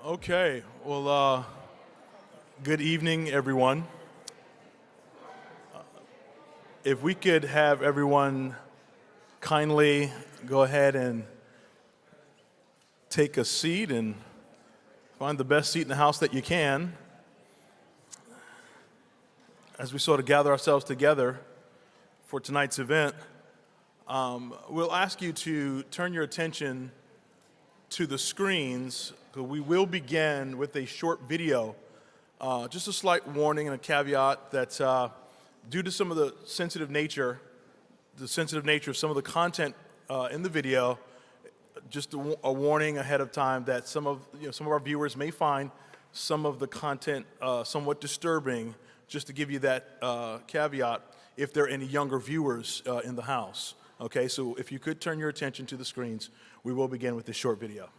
Okay, well, good evening, everyone. If we could have everyone kindly go ahead and take a seat and find the best seat in the house that you can as we sort of gather ourselves together for tonight's event. We'll ask you to turn your attention to the screens. We will begin with a short video. Just a slight warning and a caveat that due to some of the sensitive nature of some of the content in the video, just a warning ahead of time that some of our viewers may find some of the content somewhat disturbing. Just to give you that caveat, if there are any younger viewers in the house. Okay, so if you could turn your attention to the screens, we will begin with this short video.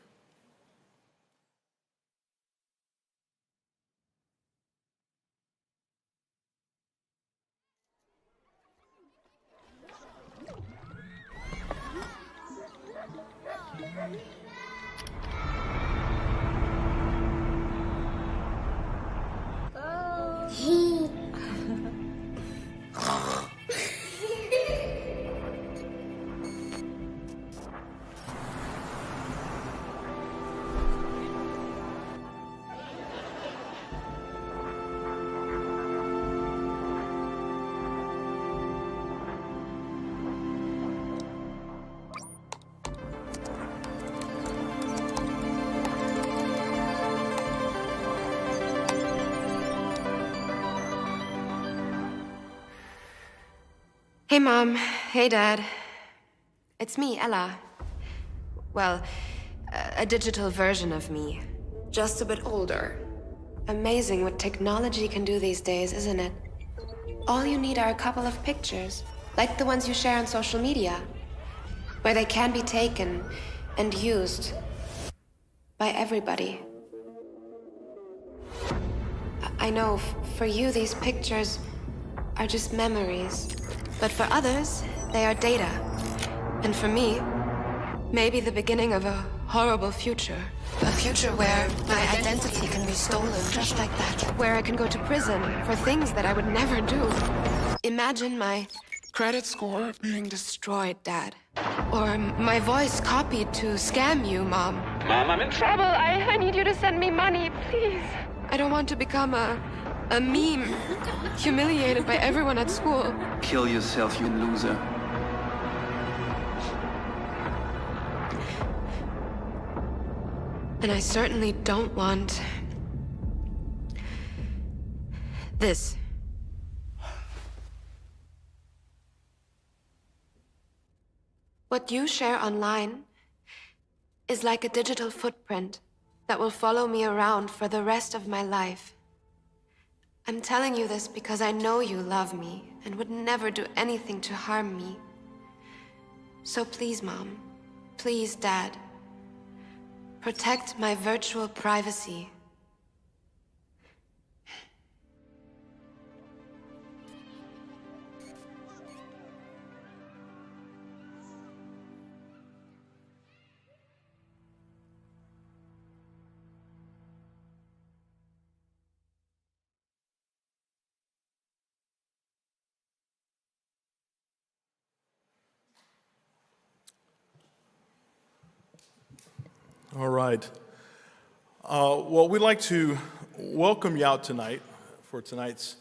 Hey, Mom. Hey, Dad. It's me, Ella. Well, a digital version of me. Just a bit older. Amazing what technology can do these days, isn't it? All you need are a couple of pictures, like the ones you share on social media, where they can be taken and used by everybody. I know, for you, these pictures are just memories. But for others, they are data. And for me, maybe the beginning of a horrible future. A future where my identity can be stolen just like that. Where I can go to prison for things that I would never do. Imagine my credit score being destroyed, Dad. Or my voice copied to scam you, Mom. Mom, I'm in trouble. I need you to send me money, please. I don't want to become a meme, humiliated by everyone at school. Kill yourself, you loser. And I certainly don't want this. What you share online is like a digital footprint that will follow me around for the rest of my life. I'm telling you this because I know you love me and would never do anything to harm me. So please, Mom, please, Dad, protect my virtual privacy. All right. Well, we'd like to welcome you out tonight for tonight's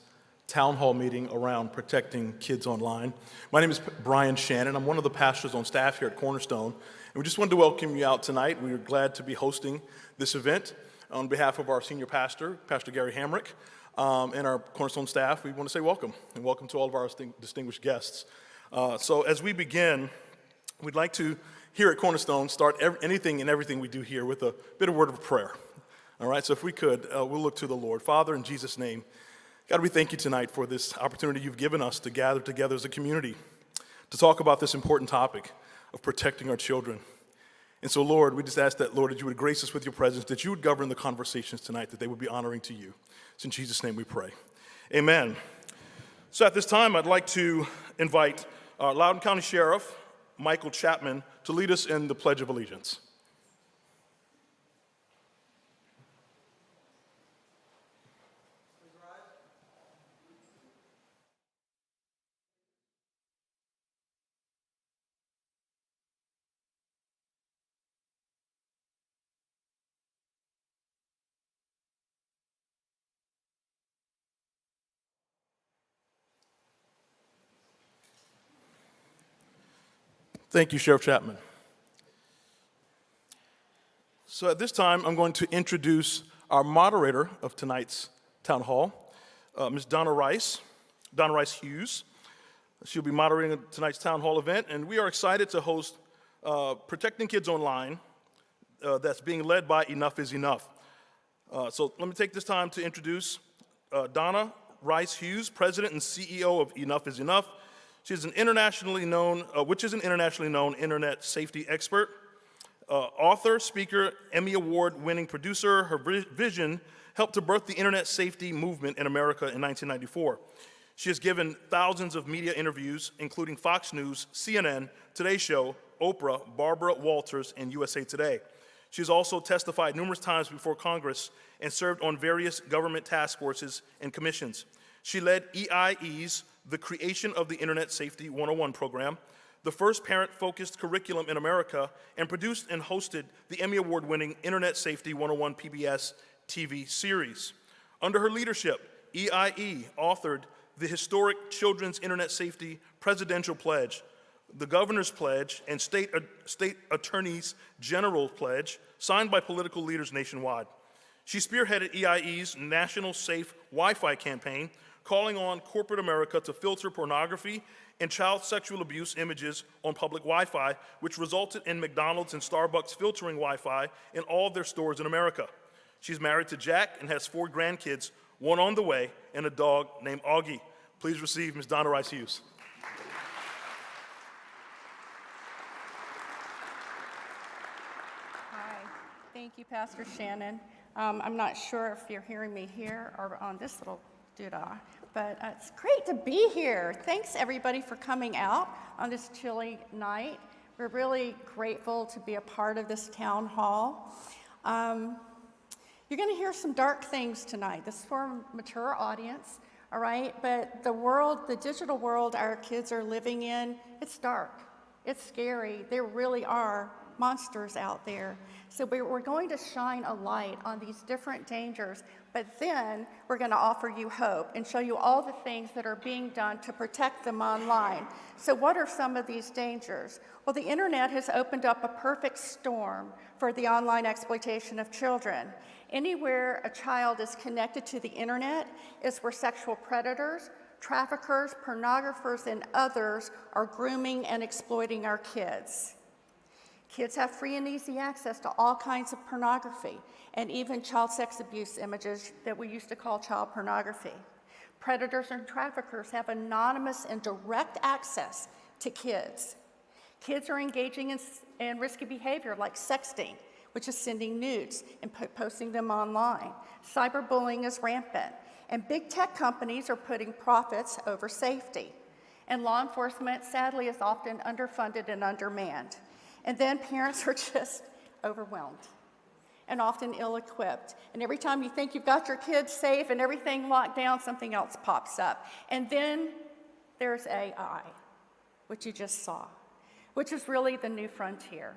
town hall meeting around protecting kids online. My name is Brian Shannon. I'm one of the pastors on staff here at Cornerstone. And we just wanted to welcome you out tonight. We are glad to be hosting this event on behalf of our senior pastor, Pastor Gary Hamrick, and our Cornerstone staff. We want to say welcome, and welcome to all of our distinguished guests. So as we begin, we'd like to, here at Cornerstone, start anything and everything we do here with a bit of word of prayer. All right, so if we could, we'll look to the Lord. Father, in Jesus' name, God, we thank you tonight for this opportunity you've given us to gather together as a community to talk about this important topic of protecting our children. And so, Lord, we just ask that, Lord, that you would grace us with your presence, that you would govern the conversations tonight, that they would be honoring to you. It's in Jesus' name we pray. Amen. So at this time, I'd like to invite Loudoun County Sheriff Michael Chapman to lead us in the Pledge of Allegiance. Thank you, Sheriff Chapman. So at this time, I'm going to introduce our moderator of tonight's town hall, Ms. Donna Rice Hughes. She'll be moderating tonight's town hall event, and we are excited to host Protecting Kids Online that's being led by Enough is Enough. So let me take this time to introduce Donna Rice Hughes, President and CEO of Enough is Enough. She's an internationally known internet safety expert, author, speaker, Emmy Award-winning producer. Her vision helped to birth the internet safety movement in America in 1994. She has given thousands of media interviews, including Fox News, CNN, Today Show, Oprah, Barbara Walters, and USA Today. She's also testified numerous times before Congress and served on various government task forces and commissions. She led EIE's The Creation of the Internet Safety 101 program, the first parent-focused curriculum in America, and produced and hosted the Emmy Award-winning Internet Safety 101 PBS TV series. Under her leadership, EIE authored the historic Children's Internet Safety Presidential Pledge, the Governor's Pledge, and State Attorneys General's Pledge, signed by political leaders nationwide. She spearheaded EIE's National Safe Wi-Fi campaign, calling on corporate America to filter pornography and child sexual abuse images on public Wi-Fi, which resulted in McDonald's and Starbucks filtering Wi-Fi in all of their stores in America. She's married to Jack and has 4 grandkids, 1 on the way, and a dog named Augie. Please receive Ms. Donna Rice Hughes. Hi, thank you, Pastor Shannon. I'm not sure if you're hearing me here or on this little doodah, but it's great to be here. Thanks, everybody, for coming out on this chilly night. We're really grateful to be a part of this town hall. You're going to hear some dark things tonight. This is for a mature audience, all right? But the digital world our kids are living in, it's dark. It's scary. There really are monsters out there. So we're going to shine a light on these different dangers, but then we're going to offer you hope and show you all the things that are being done to protect them online. So what are some of these dangers? Well, the internet has opened up a perfect storm for the online exploitation of children. Anywhere a child is connected to the internet is where sexual predators, traffickers, pornographers, and others are grooming and exploiting our kids. Kids have free and easy access to all kinds of pornography and even child sex abuse images that we used to call child pornography. Predators and traffickers have anonymous and direct access to kids. Kids are engaging in risky behavior like sexting, which is sending nudes and posting them online. Cyberbullying is rampant, and big tech companies are putting profits over safety. And law enforcement, sadly, is often underfunded and undermanned. And then parents are just overwhelmed and often ill-equipped. And every time you think you've got your kids safe and everything locked down, something else pops up. And then there's AI, which you just saw, which is really the new frontier.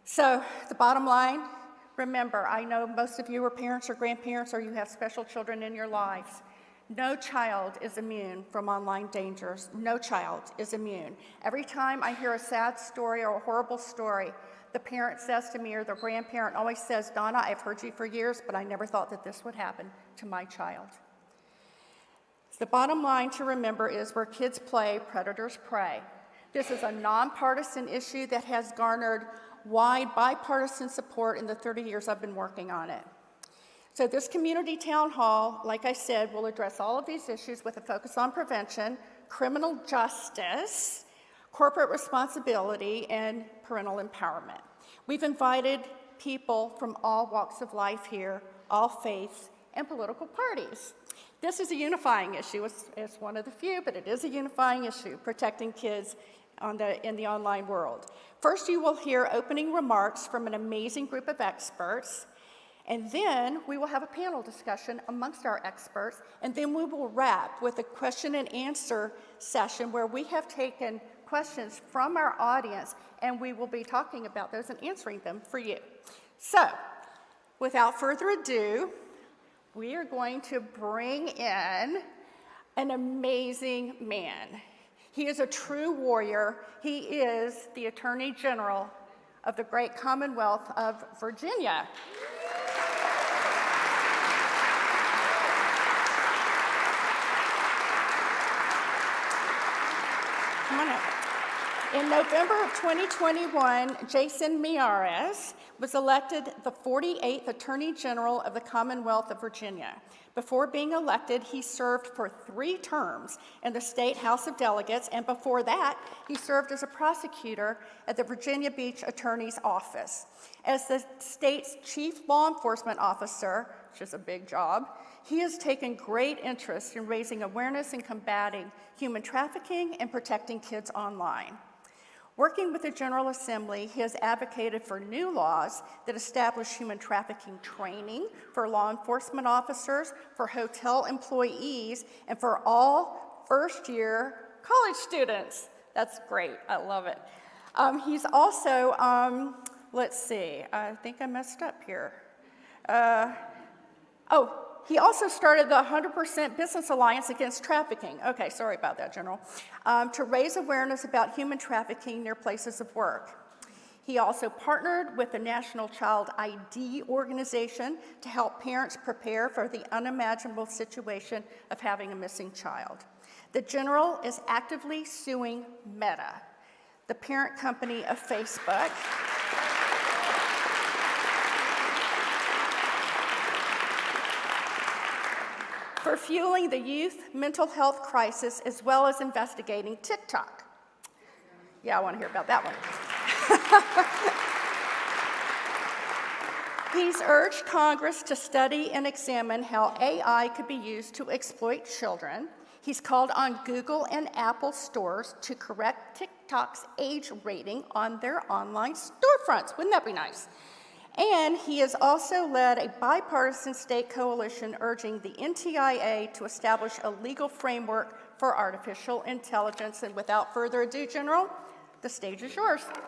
So the bottom line, remember, I know most of you are parents or grandparents or you have special children in your lives. No child is immune from online dangers. No child is immune. Every time I hear a sad story or a horrible story, the parent says to me, or the grandparent always says, "Donna, I've heard you for years, but I never thought that this would happen to my child." The bottom line to remember is where kids play, predators prey. This is a nonpartisan issue that has garnered wide bipartisan support in the 30 years I've been working on it. So this community town hall, like I said, will address all of these issues with a focus on prevention, criminal justice, corporate responsibility, and parental empowerment. We've invited people from all walks of life here, all faiths, and political parties. This is a unifying issue. It's one of the few, but it is a unifying issue, protecting kids in the online world. First, you will hear opening remarks from an amazing group of experts. And then we will have a panel discussion amongst our experts, and then we will wrap with a question and answer session where we have taken questions from our audience, and we will be talking about those and answering them for you. So, without further ado, we are going to bring in an amazing man. He is a true warrior. He is the Attorney General of the great Commonwealth of Virginia. Come on up. In November of 2021, Jason Miyares was elected the 48th Attorney General of the Commonwealth of Virginia. Before being elected, he served for 3 terms in the State House of Delegates, and before that, he served as a prosecutor at the Virginia Beach Attorney's Office. As the state's chief law enforcement officer, which is a big job, he has taken great interest in raising awareness and combating human trafficking and protecting kids online. Working with the General Assembly, he has advocated for new laws that establish human trafficking training for law enforcement officers, for hotel employees, and for all first-year college students. That's great, I love it. He's also, let's see, I think I messed up here. He also started the 100% Business Alliance Against Trafficking. Okay, sorry about that, General. To raise awareness about human trafficking near places of work. He also partnered with the National Child ID Organization to help parents prepare for the unimaginable situation of having a missing child. The General is actively suing Meta, the parent company of Facebook, for fueling the youth mental health crisis, as well as investigating TikTok. Yeah, I want to hear about that one. He's urged Congress to study and examine how AI could be used to exploit children. He's called on Google and Apple stores to correct TikTok's age rating on their online storefronts. Wouldn't that be nice? And he has also led a bipartisan state coalition urging the NTIA to establish a legal framework for artificial intelligence. And without further ado, General, the stage is yours. Thank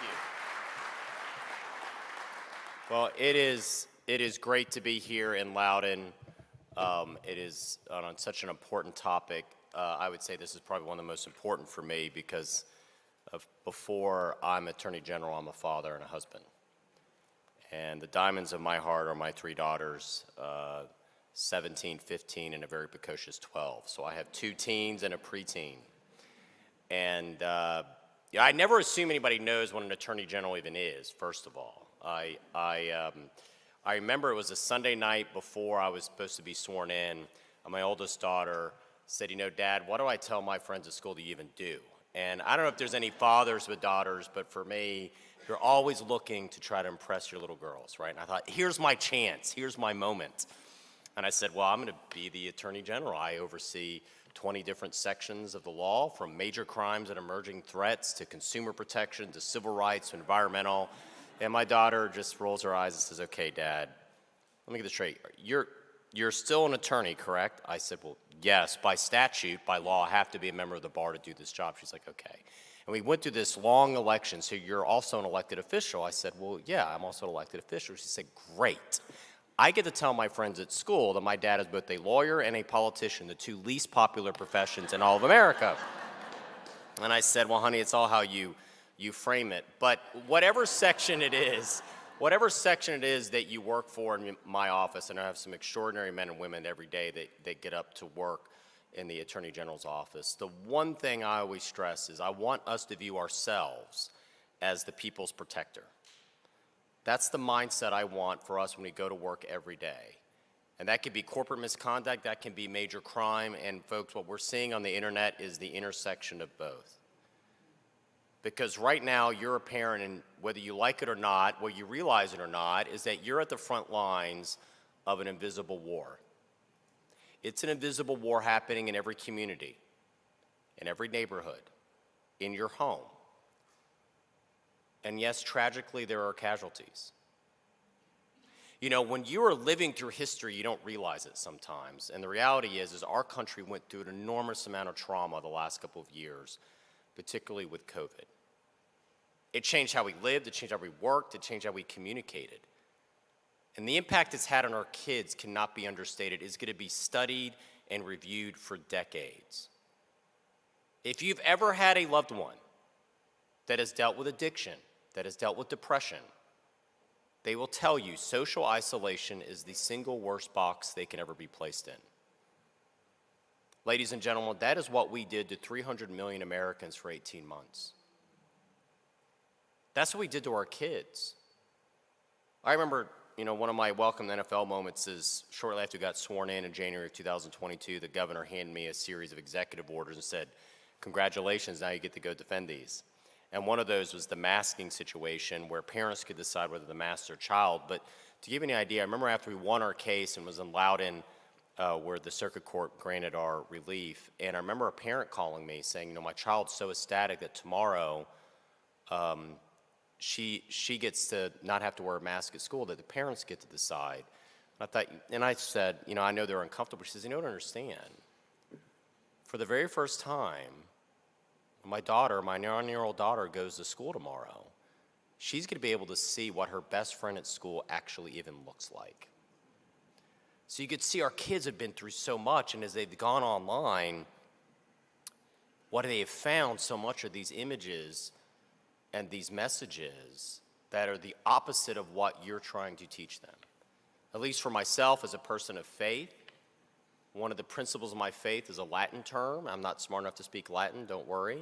you. Well, it is great to be here in Loudoun. It is on such an important topic. I would say this is probably one of the most important for me because before I'm Attorney General, I'm a father and a husband. And the diamonds of my heart are my 3 daughters, 17, 15, and a very precocious 12. So I have 2 teens and a preteen. And I never assume anybody knows what an Attorney General even is, first of all. I remember it was a Sunday night before I was supposed to be sworn in, and my oldest daughter said, Dad, what do I tell my friends at school that you even do? And I don't know if there's any fathers with daughters, but for me, you're always looking to try to impress your little girls, right? And I thought, here's my chance, here's my moment. And I said, well, I'm going to be the Attorney General. I oversee 20 different sections of the law, from major crimes and emerging threats to consumer protection to civil rights to environmental. And my daughter just rolls her eyes and says, okay, Dad, let me get this straight. You're still an attorney, correct? I said, well, yes, by statute, by law, I have to be a member of the bar to do this job. She's like, okay. And we went through this long election, so you're also an elected official. I said, well, yeah, I'm also an elected official. She said, great. I get to tell my friends at school that my dad is both a lawyer and a politician, the 2 least popular professions in all of America. And I said, well, honey, it's all how you frame it. But whatever section it is that you work for in my office, and I have some extraordinary men and women every day that get up to work in the Attorney General's office, the one thing I always stress is I want us to view ourselves as the people's protector. That's the mindset I want for us when we go to work every day. And that could be corporate misconduct, that can be major crime, and folks, what we're seeing on the internet is the intersection of both. Because right now, you're a parent, and whether you like it or not, whether you realize it or not, is that you're at the front lines of an invisible war. It's an invisible war happening in every community, in every neighborhood, in your home. And yes, tragically, there are casualties. When you are living through history, you don't realize it sometimes. And the reality is our country went through an enormous amount of trauma the last couple of years, particularly with COVID. It changed how we lived, it changed how we worked, it changed how we communicated. And the impact it's had on our kids cannot be understated. It's going to be studied and reviewed for decades. If you've ever had a loved one that has dealt with addiction, that has dealt with depression, they will tell you social isolation is the single worst box they can ever be placed in. Ladies and gentlemen, that is what we did to 300 million Americans for 18 months. That's what we did to our kids. I remember, one of my welcome to NFL moments is shortly after we got sworn in January of 2022, the governor handed me a series of executive orders and said, congratulations, now you get to go defend these. And one of those was the masking situation where parents could decide whether to mask their child. But to give you an idea, I remember after we won our case and was in Loudoun, where the circuit court granted our relief, and I remember a parent calling me saying, my child's so ecstatic that tomorrow she gets to not have to wear a mask at school, that the parents get to decide. And I said, I know they're uncomfortable. She says, you don't understand. For the very first time, my 9-year-old daughter goes to school tomorrow, she's going to be able to see what her best friend at school actually even looks like. So you could see our kids have been through so much, and as they've gone online, what they have found so much are these images and these messages that are the opposite of what you're trying to teach them. At least for myself as a person of faith, one of the principles of my faith is a Latin term. I'm not smart enough to speak Latin, don't worry.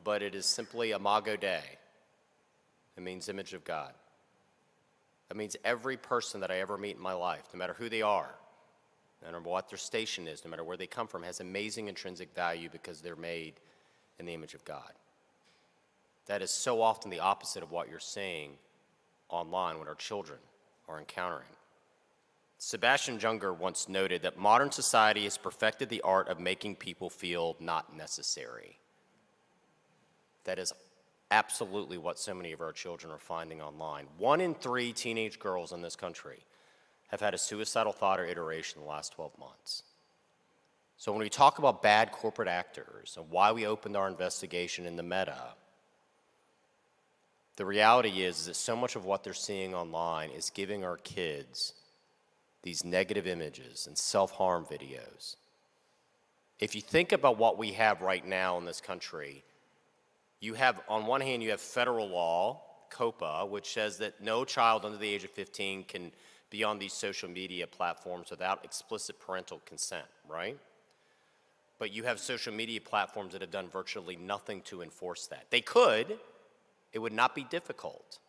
But it is simply imago Dei. It means image of God. That means every person that I ever meet in my life, no matter who they are, no matter what their station is, no matter where they come from, has amazing intrinsic value because they're made in the image of God. That is so often the opposite of what you're seeing online, what our children are encountering. Sebastian Junger once noted that modern society has perfected the art of making people feel not necessary. That is absolutely what so many of our children are finding online. 1 in 3 teenage girls in this country have had a suicidal thought or iteration in the last 12 months. So when we talk about bad corporate actors and why we opened our investigation into Meta, the reality is that so much of what they're seeing online is giving our kids these negative images and self-harm videos. If you think about what we have right now in this country, you have, on one hand, you have federal law, COPA, which says that no child under the age of 15 can be on these social media platforms without explicit parental consent, right? But you have social media platforms that have done virtually nothing to enforce that. They could. It would not be difficult.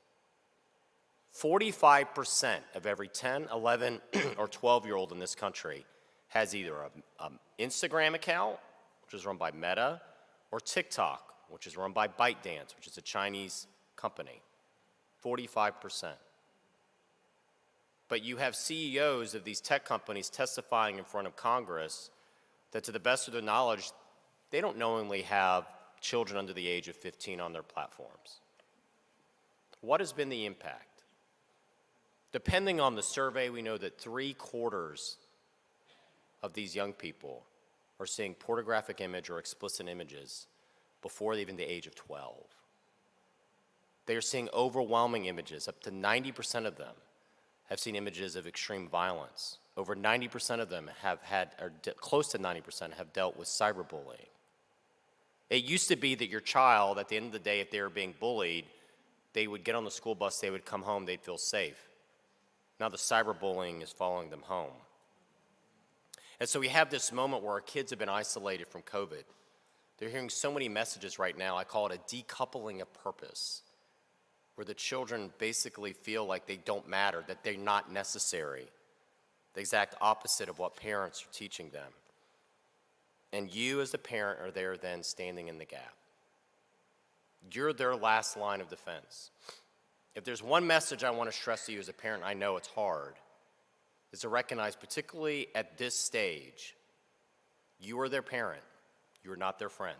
45% of every 10, 11, or 12-year-old in this country has either an Instagram account, which is run by Meta, or TikTok, which is run by ByteDance, which is a Chinese company. 45%. But you have CEOs of these tech companies testifying in front of Congress that, to the best of their knowledge, they don't knowingly have children under the age of 15 on their platforms. What has been the impact? Depending on the survey, we know that 3/4 of these young people are seeing pornographic image or explicit images before even the age of 12. They are seeing overwhelming images. Up to 90% of them have seen images of extreme violence. Over 90% of them have had, or close to 90% have dealt with cyberbullying. It used to be that your child, at the end of the day, if they were being bullied, they would get on the school bus, they would come home, they'd feel safe. Now the cyberbullying is following them home. And so we have this moment where our kids have been isolated from COVID. They're hearing so many messages right now, I call it a decoupling of purpose, where the children basically feel like they don't matter, that they're not necessary. The exact opposite of what parents are teaching them. And you as a parent are there then standing in the gap. You're their last line of defense. If there's one message I want to stress to you as a parent, I know it's hard, is to recognize, particularly at this stage, you are their parent, you are not their friend.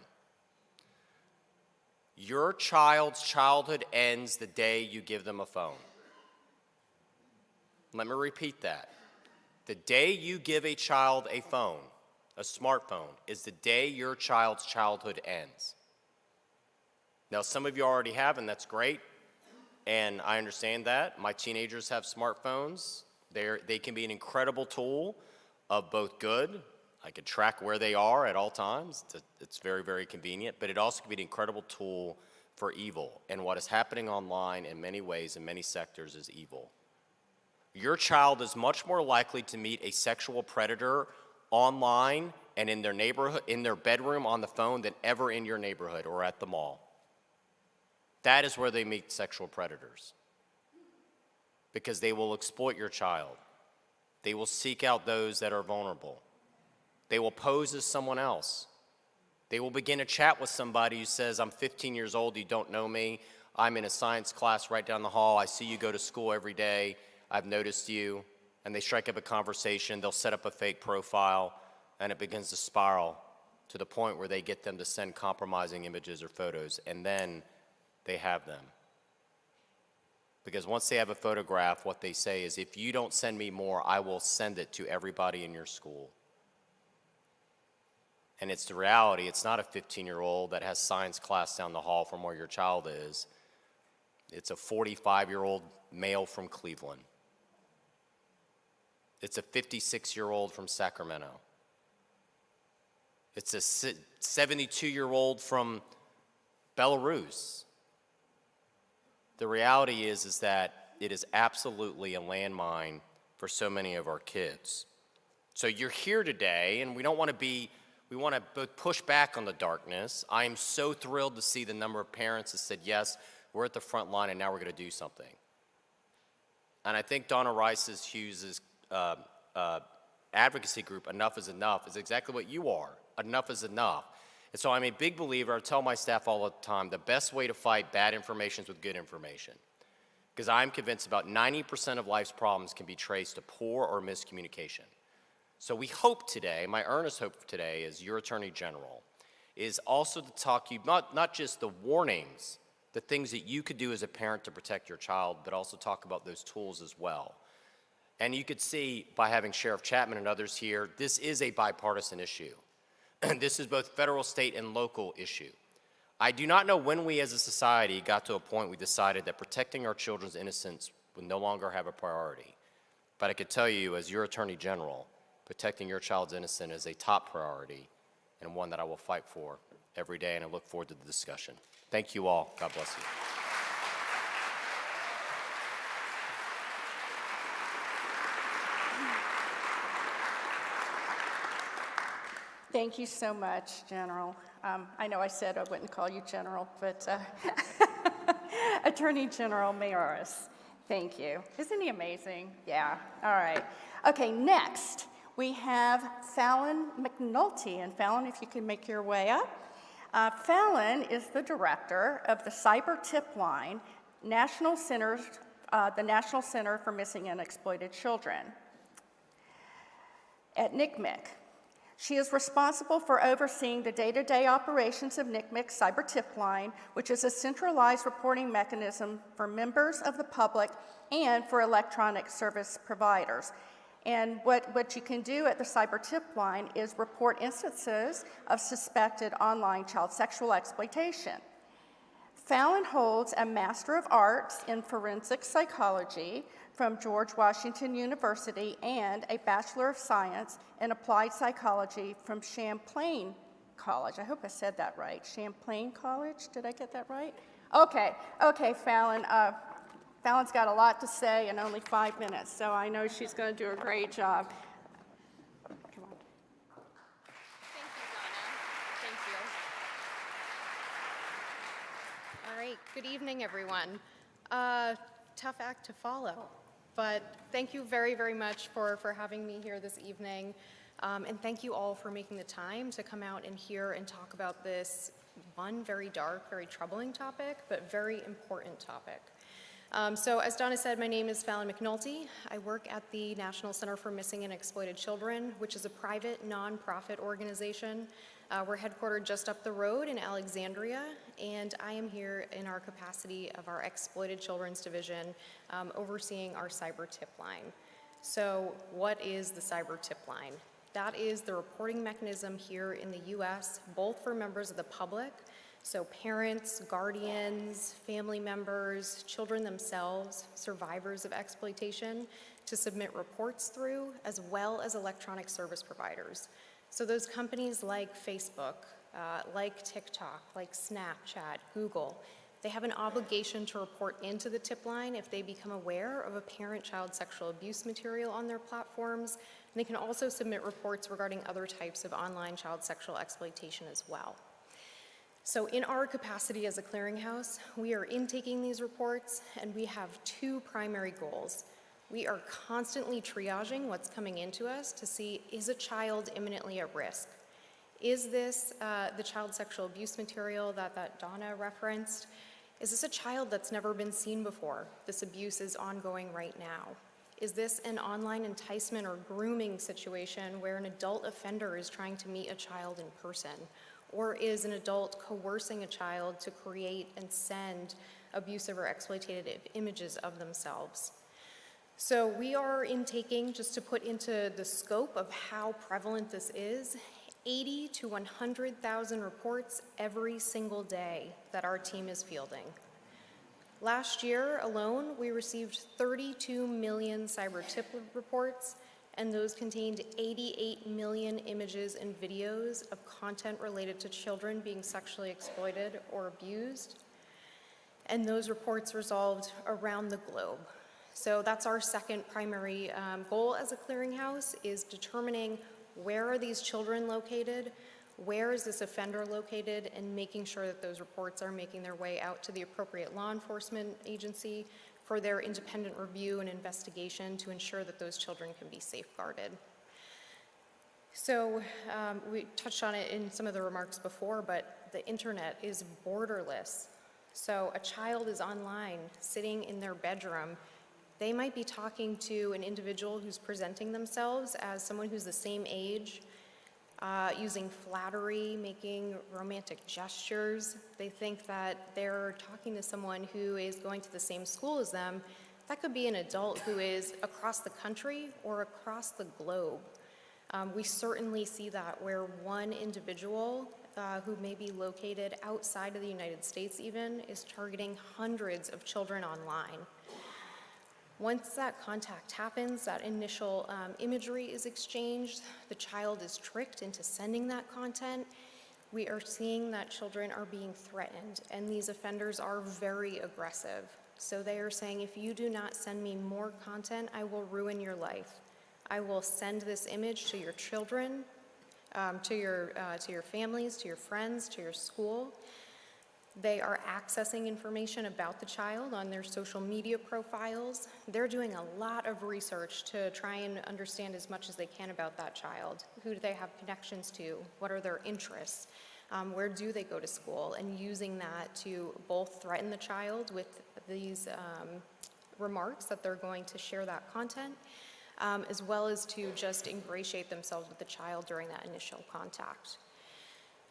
Your child's childhood ends the day you give them a phone. Let me repeat that. The day you give a child a phone, a smartphone, is the day your child's childhood ends. Now, some of you already have, and that's great. And I understand that. My teenagers have smartphones. They can be an incredible tool of both good. I can track where they are at all times. It's very, very convenient. But it also can be an incredible tool for evil. And what is happening online in many ways, in many sectors, is evil. Your child is much more likely to meet a sexual predator online and in their neighborhood, in their bedroom on the phone, than ever in your neighborhood or at the mall. That is where they meet sexual predators, because they will exploit your child. They will seek out those that are vulnerable. They will pose as someone else. They will begin a chat with somebody who says, I'm 15 years old, you don't know me. I'm in a science class right down the hall. I see you go to school every day. I've noticed you. And they strike up a conversation. They'll set up a fake profile, and it begins to spiral to the point where they get them to send compromising images or photos, and then they have them. Because once they have a photograph, what they say is, if you don't send me more, I will send it to everybody in your school. And it's the reality. It's not a 15-year-old that has science class down the hall from where your child is. It's a 45-year-old male from Cleveland. It's a 56-year-old from Sacramento. It's a 72-year-old from Belarus. The reality is that it is absolutely a landmine for so many of our kids. So you're here today, and we want to both push back on the darkness. I am so thrilled to see the number of parents that said, yes, we're at the front line, and now we're going to do something. And I think Donna Rice Hughes' advocacy group, Enough is Enough, is exactly what you are. Enough is enough. And so I'm a big believer, I tell my staff all the time, the best way to fight bad information is with good information. Because I'm convinced about 90% of life's problems can be traced to poor or miscommunication. So we hope today, my earnest hope today as your Attorney General, is also to talk to you, not just the warnings, the things that you could do as a parent to protect your child, but also talk about those tools as well. And you could see by having Sheriff Chapman and others here, this is a bipartisan issue. This is both federal, state, and local issue. I do not know when we as a society got to a point we decided that protecting our children's innocence would no longer have a priority. But I could tell you, as your Attorney General, protecting your child's innocence is a top priority and one that I will fight for every day, and I look forward to the discussion. Thank you all. God bless you. Thank you so much, General. I know I said I wouldn't call you General, but Attorney General Miyares, thank you. Isn't he amazing? Yeah, all right. Okay, next we have Fallon McNulty. And Fallon, if you can make your way up. Fallon is the director of the Cyber Tip Line, the National Center for Missing and Exploited Children at NCMEC. She is responsible for overseeing the day-to-day operations of NCMEC's Cyber Tip Line, which is a centralized reporting mechanism for members of the public and for electronic service providers. And what you can do at the Cyber Tip Line is report instances of suspected online child sexual exploitation. Fallon holds a Master of Arts in Forensic Psychology from George Washington University and a Bachelor of Science in Applied Psychology from Champlain College. I hope I said that right. Champlain College? Did I get that right? Okay, Fallon. Fallon's got a lot to say in only 5 minutes, so I know she's going to do a great job. Come on. Thank you, Donna. Thank you. All right, good evening, everyone. Tough act to follow, but thank you very, very much for having me here this evening, and thank you all for making the time to come out and hear and talk about this one very dark, very troubling topic, but very important topic. So as Donna said, my name is Fallon McNulty. I work at the National Center for Missing and Exploited Children, which is a private, nonprofit organization. We're headquartered just up the road in Alexandria, and I am here in our capacity of our Exploited Children's Division, overseeing our Cyber Tip Line. So what is the Cyber Tip Line? That is the reporting mechanism here in the U.S., both for members of the public So parents, guardians, family members, children themselves, survivors of exploitation, to submit reports through, as well as electronic service providers. So those companies like Facebook, like TikTok, like Snapchat, Google, they have an obligation to report into the tip line if they become aware of apparent child sexual abuse material on their platforms. And they can also submit reports regarding other types of online child sexual exploitation as well. So in our capacity as a clearinghouse, we are intaking these reports, and we have two primary goals. We are constantly triaging what's coming into us to see, is a child imminently at risk? Is this the child sexual abuse material that Donna referenced? Is this a child that's never been seen before? This abuse is ongoing right now. Is this an online enticement or grooming situation where an adult offender is trying to meet a child in person? Or is an adult coercing a child to create and send abusive or exploitative images of themselves? So we are intaking, just to put into the scope of how prevalent this is, 80 to 100,000 reports every single day that our team is fielding. Last year alone, we received 32 million cyber tip reports, and those contained 88 million images and videos of content related to children being sexually exploited or abused. And those reports resolved around the globe. So that's our second primary goal as a clearinghouse, is determining where are these children located, where is this offender located, and making sure that those reports are making their way out to the appropriate law enforcement agency for their independent review and investigation to ensure that those children can be safeguarded. So we touched on it in some of the remarks before, but the internet is borderless. So a child is online, sitting in their bedroom. They might be talking to an individual who's presenting themselves as someone who's the same age, using flattery, making romantic gestures. They think that they're talking to someone who is going to the same school as them. That could be an adult who is across the country or across the globe. We certainly see that where one individual who may be located outside of the United States even is targeting hundreds of children online. Once that contact happens, that initial imagery is exchanged, the child is tricked into sending that content, we are seeing that children are being threatened, and these offenders are very aggressive. So they are saying, if you do not send me more content, I will ruin your life. I will send this image to your children, to your families, to your friends, to your school. They are accessing information about the child on their social media profiles. They're doing a lot of research to try and understand as much as they can about that child. Who do they have connections to? What are their interests? Where do they go to school? And using that to both threaten the child with these remarks that they're going to share that content, as well as to just ingratiate themselves with the child during that initial contact.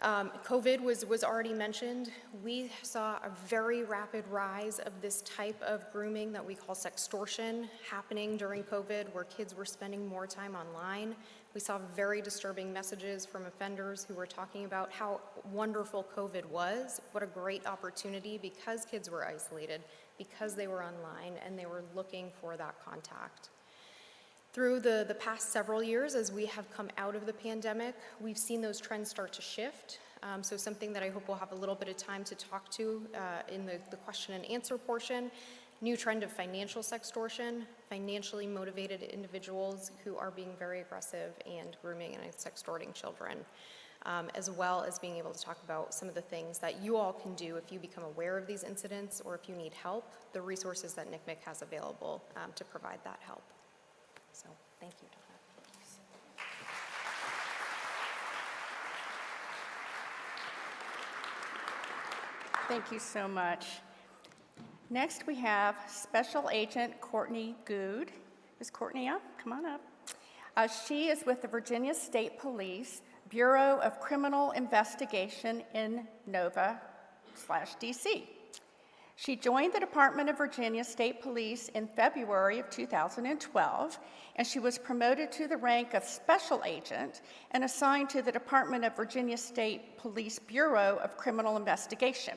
COVID was already mentioned. We saw a very rapid rise of this type of grooming that we call sextortion happening during COVID, where kids were spending more time online. We saw very disturbing messages from offenders who were talking about how wonderful COVID was, what a great opportunity, because kids were isolated, because they were online, and they were looking for that contact. Through the past several years, as we have come out of the pandemic, we've seen those trends start to shift. So something that I hope we'll have a little bit of time to talk to in the question and answer portion, new trend of financial sextortion, financially motivated individuals who are being very aggressive and grooming and sextorting children, as well as being able to talk about some of the things that you all can do if you become aware of these incidents or if you need help, the resources that NCMEC has available to provide that help. So, thank you, Donna. Thank you so much. Next, we have Special Agent Courtney Good. Is Courtney up? Come on up. She is with the Virginia State Police Bureau of Criminal Investigation in Nova/DC. She joined the Department of Virginia State Police in February of 2012, and she was promoted to the rank of Special Agent and assigned to the Department of Virginia State Police Bureau of Criminal Investigation.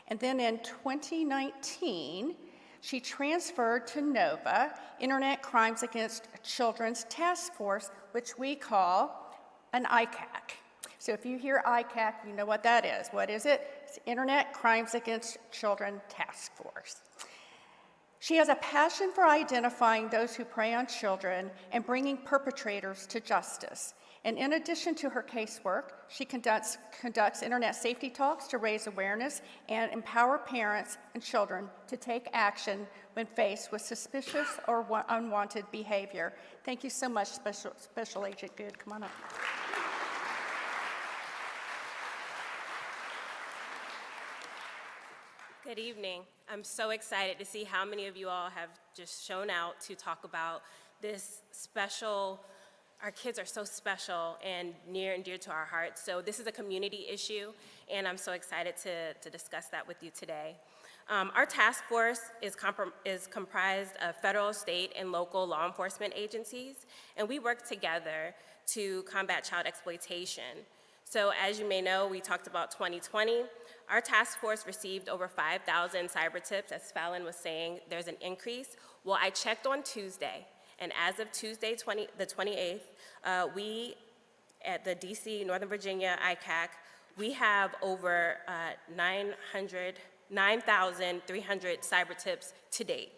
And then in 2019, she transferred to NOVA, Internet Crimes Against Children's Task Force, which we call an ICAC. So if you hear ICAC, you know what that is. What is it? It's Internet Crimes Against Children Task Force. She has a passion for identifying those who prey on children and bringing perpetrators to justice. And in addition to her casework, she conducts internet safety talks to raise awareness and empower parents and children to take action when faced with suspicious or unwanted behavior. Thank you so much, Special Agent Good. Come on up. Good evening. I'm so excited to see how many of you all have just shown out to talk about this special. Our kids are so special and near and dear to our hearts. So this is a community issue, and I'm so excited to discuss that with you today. Our task force is comprised of federal, state, and local law enforcement agencies, and we work together to combat child exploitation. So as you may know, we talked about 2020. Our task force received over 5,000 cyber tips. As Fallon was saying, there's an increase. Well, I checked on Tuesday, and as of Tuesday, the 28th, we at the DC, Northern Virginia ICAC, we have over 9,300 cyber tips to date.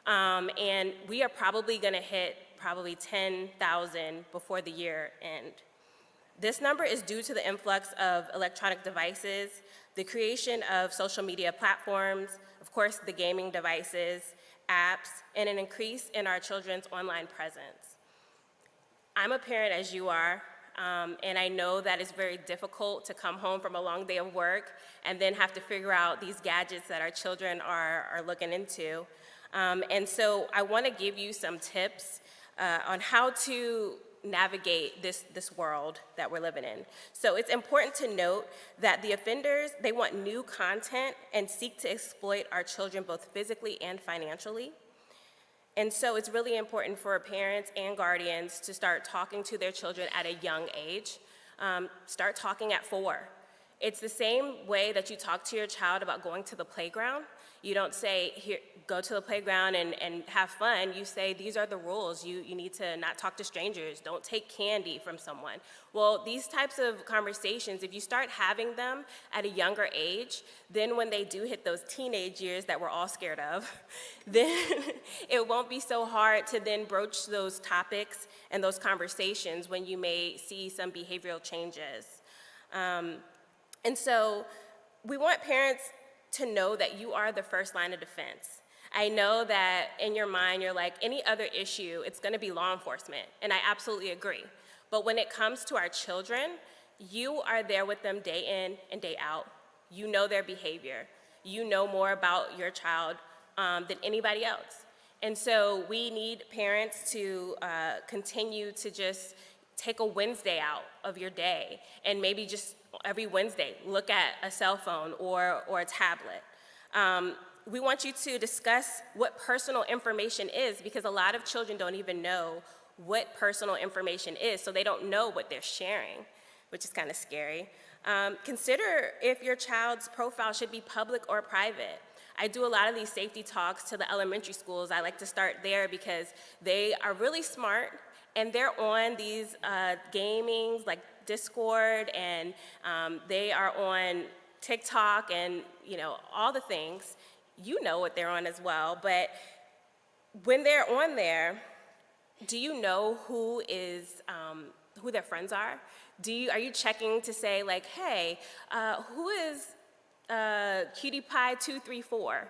And we are probably gonna hit 10,000 before the year end. This number is due to the influx of electronic devices, the creation of social media platforms, of course, the gaming devices, apps, and an increase in our children's online presence. I'm a parent, as you are, and I know that it's very difficult to come home from a long day of work and then have to figure out these gadgets that our children are looking into. And so I want to give you some tips on how to navigate this world that we're living in. So it's important to note that the offenders, they want new content and seek to exploit our children both physically and financially. And so it's really important for parents and guardians to start talking to their children at a young age. Start talking at 4. It's the same way that you talk to your child about going to the playground. You don't say, here, go to the playground and have fun. You say, these are the rules. You need to not talk to strangers. Don't take candy from someone. Well, these types of conversations, if you start having them at a younger age, then when they do hit those teenage years that we're all scared of, then it won't be so hard to then broach those topics and those conversations when you may see some behavioral changes. And so we want parents to know that you are the first line of defense. I know that in your mind, you're like, any other issue, it's gonna be law enforcement, and I absolutely agree. But when it comes to our children, you are there with them day in and day out. You know their behavior. You know more about your child than anybody else. And so we need parents to continue to just take a Wednesday out of your day and maybe just every Wednesday look at a cell phone or a tablet. We want you to discuss what personal information is, because a lot of children don't even know what personal information is, so they don't know what they're sharing, which is kind of scary. Consider if your child's profile should be public or private. I do a lot of these safety talks to the elementary schools. I like to start there because they are really smart, and they're on these gamings like Discord, and they are on TikTok and all the things. You know what they're on as well, but when they're on there, do you know who their friends are? Are you checking to say like, hey, who is Cutie Pie 234?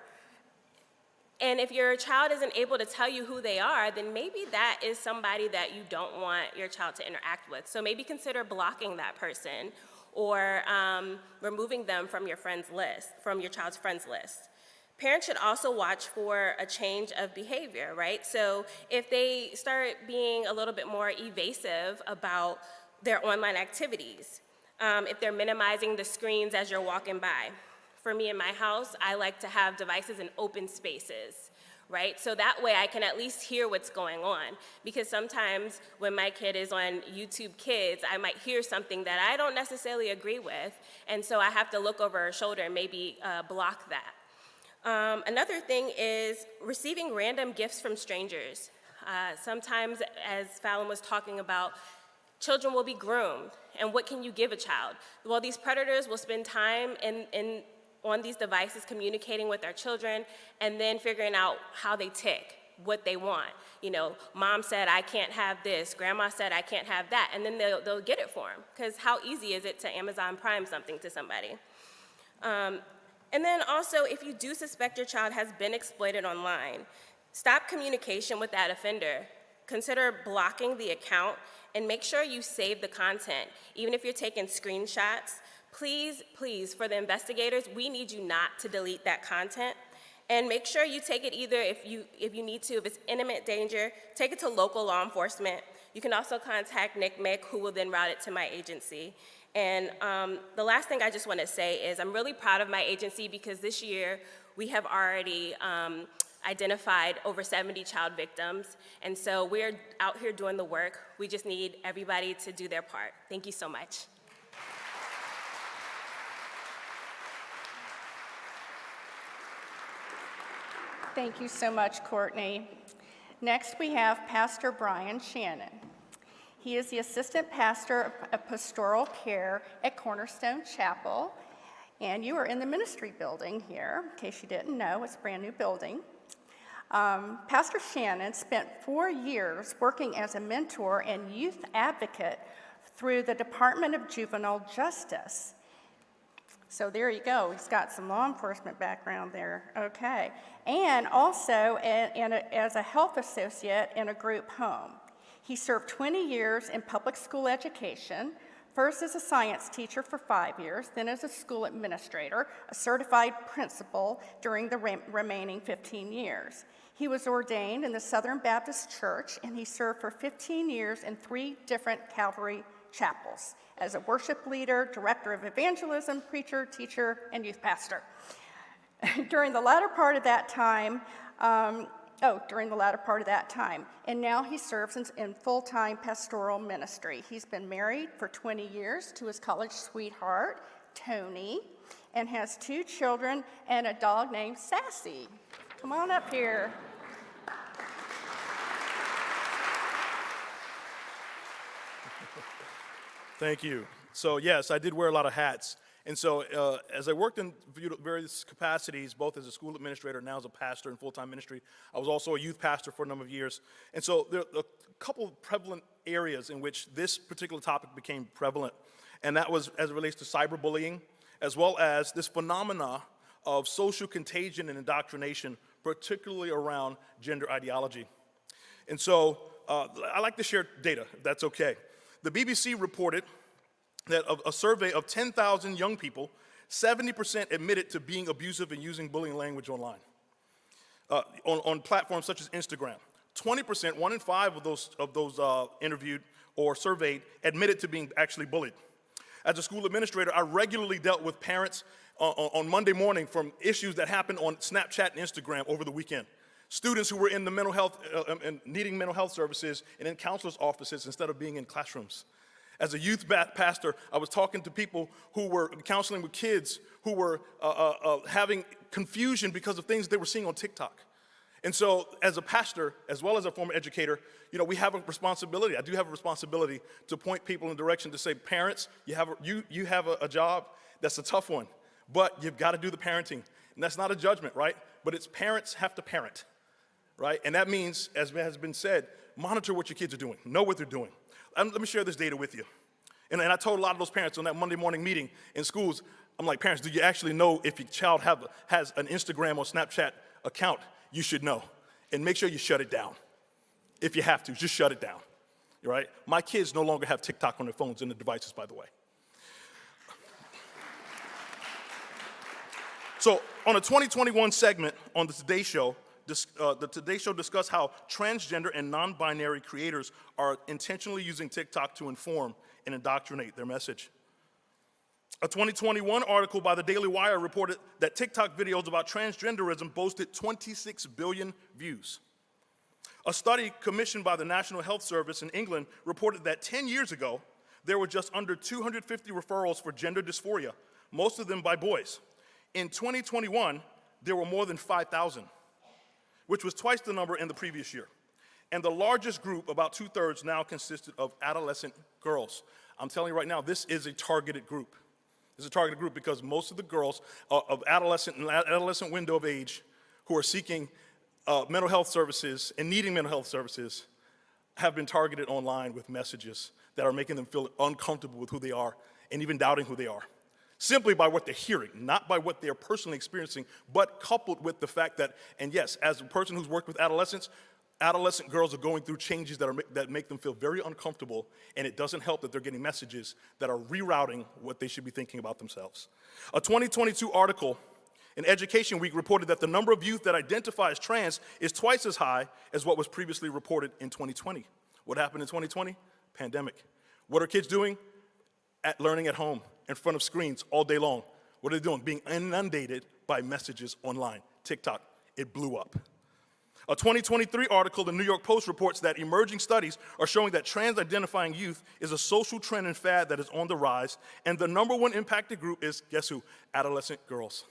And if your child isn't able to tell you who they are, then maybe that is somebody that you don't want your child to interact with. So maybe consider blocking that person or removing them from your child's friends list. Parents should also watch for a change of behavior, right? So if they start being a little bit more evasive about their online activities, if they're minimizing the screens as you're walking by. For me in my house, I like to have devices in open spaces, right? So that way I can at least hear what's going on. Because sometimes when my kid is on YouTube Kids, I might hear something that I don't necessarily agree with, and so I have to look over her shoulder and maybe block that. Another thing is receiving random gifts from strangers. Sometimes, as Fallon was talking about, children will be groomed, and what can you give a child? Well, these predators will spend time on these devices communicating with our children and then figuring out how they tick, what they want. You know, mom said, I can't have this, grandma said, I can't have that, and then they'll get it for them, because how easy is it to Amazon Prime something to somebody? And then also, if you do suspect your child has been exploited online, stop communication with that offender. Consider blocking the account and make sure you save the content. Even if you're taking screenshots, please, please, for the investigators, we need you not to delete that content. And make sure you take it either, if you need to, if it's imminent danger, take it to local law enforcement. You can also contact NCMEC, who will then route it to my agency. And the last thing I just want to say is I'm really proud of my agency, because this year we have already identified over 70 child victims. And so we're out here doing the work. We just need everybody to do their part. Thank you so much. Thank you so much, Courtney. Next, we have Pastor Brian Shannon. He is the assistant pastor of pastoral care at Cornerstone Chapel, and you are in the ministry building here. In case you didn't know, it's a brand new building. Pastor Shannon spent 4 years working as a mentor and youth advocate through the Department of Juvenile Justice. So there you go. He's got some law enforcement background there. Okay. And also as a health associate in a group home. He served 20 years in public school education, first as a science teacher for 5 years, then as a school administrator, a certified principal during the remaining 15 years. He was ordained in the Southern Baptist Church, and he served for 15 years in 3 different Calvary chapels as a worship leader, director of evangelism, preacher, teacher, and youth pastor. During the latter part of that time, and now he serves in full-time pastoral ministry. He's been married for 20 years to his college sweetheart, Tony, and has 2 children and a dog named Sassy. Come on up here. Thank you. So yes, I did wear a lot of hats. And so as I worked in various capacities, both as a school administrator and now as a pastor in full-time ministry, I was also a youth pastor for a number of years. And so there are a couple of prevalent areas in which this particular topic became prevalent. And that was as it relates to cyberbullying, as well as this phenomena of social contagion and indoctrination, particularly around gender ideology. And so I like to share data, if that's okay. The BBC reported that of a survey of 10,000 young people, 70% admitted to being abusive and using bullying language online, on platforms such as Instagram. 20%, 1 in 5 of those interviewed or surveyed, admitted to being actually bullied. As a school administrator, I regularly dealt with parents on Monday morning from issues that happened on Snapchat and Instagram over the weekend. Students who were in the mental health and needing mental health services and in counselors' offices instead of being in classrooms. As a youth pastor, I was talking to people who were counseling with kids who were having confusion because of things they were seeing on TikTok. And so as a pastor, as well as a former educator, we have a responsibility. I do have a responsibility to point people in the direction to say, parents, you have a job that's a tough one, but you've got to do the parenting. And that's not a judgment, right? But it's parents have to parent, right? And that means, as has been said, monitor what your kids are doing, know what they're doing. Let me share this data with you. And I told a lot of those parents on that Monday morning meeting in schools, I'm like, parents, do you actually know if your child has an Instagram or Snapchat account? You should know. And make sure you shut it down. If you have to, just shut it down, right? My kids no longer have TikTok on their phones and the devices, by the way. So on a 2021 segment on the Today Show, the Today Show discussed how transgender and non-binary creators are intentionally using TikTok to inform and indoctrinate their message. A 2021 article by the Daily Wire reported that TikTok videos about transgenderism boasted 26 billion views. A study commissioned by the National Health Service in England reported that 10 years ago, there were just under 250 referrals for gender dysphoria, most of them by boys. In 2021, there were more than 5,000, which was twice the number in the previous year. And the largest group, about 2/3, now consisted of adolescent girls. I'm telling you right now, this is a targeted group. It's a targeted group because most of the girls of adolescent window of age who are seeking mental health services and needing mental health services have been targeted online with messages that are making them feel uncomfortable with who they are and even doubting who they are, simply by what they're hearing, not by what they're personally experiencing, but coupled with the fact that, and yes, as a person who's worked with adolescents, adolescent girls are going through changes that make them feel very uncomfortable, and it doesn't help that they're getting messages that are rerouting what they should be thinking about themselves. A 2022 article in Education Week reported that the number of youth that identify as trans is twice as high as what was previously reported in 2020. What happened in 2020? Pandemic. What are kids doing? Learning at home, in front of screens all day long. What are they doing? Being inundated by messages online. TikTok, it blew up. A 2023 article in the New York Post reports that emerging studies are showing that trans-identifying youth is a social trend and fad that is on the rise, and the number one impacted group is, guess who? Adolescent girls.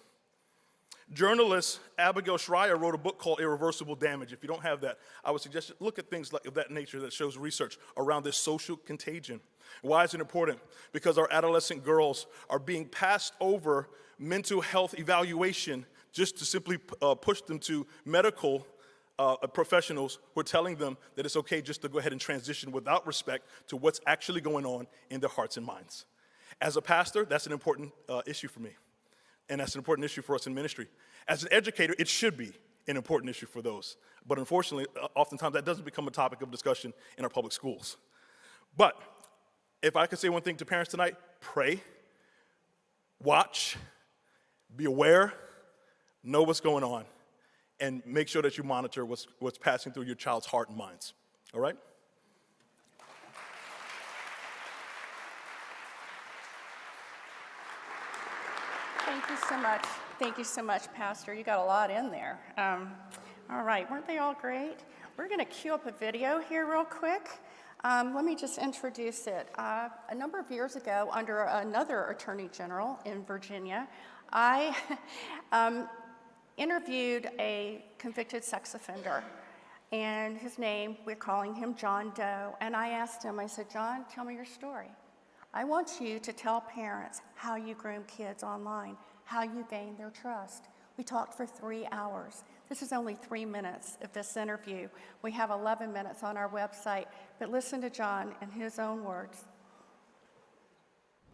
Journalist Abigail Schreier wrote a book called Irreversible Damage. If you don't have that, I would suggest you look at things of that nature that shows research around this social contagion. Why is it important? Because our adolescent girls are being passed over mental health evaluation just to simply push them to medical professionals who are telling them that it's okay just to go ahead and transition without respect to what's actually going on in their hearts and minds. As a pastor, that's an important issue for me, and that's an important issue for us in ministry. As an educator, it should be an important issue for those, but unfortunately, oftentimes that doesn't become a topic of discussion in our public schools. But if I could say one thing to parents tonight, pray, watch, be aware, know what's going on, and make sure that you monitor what's passing through your child's heart and minds, all right? Thank you so much. Thank you so much, Pastor. You got a lot in there. All right, weren't they all great? We're going to cue up a video here real quick. Let me just introduce it. A number of years ago, under another Attorney General in Virginia, I interviewed a convicted sex offender, and his name, we're calling him John Doe, and I asked him, I said, John, tell me your story. I want you to tell parents how you groom kids online, how you gain their trust. We talked for 3 hours. This is only 3 minutes of this interview. We have 11 minutes on our website, but listen to John in his own words.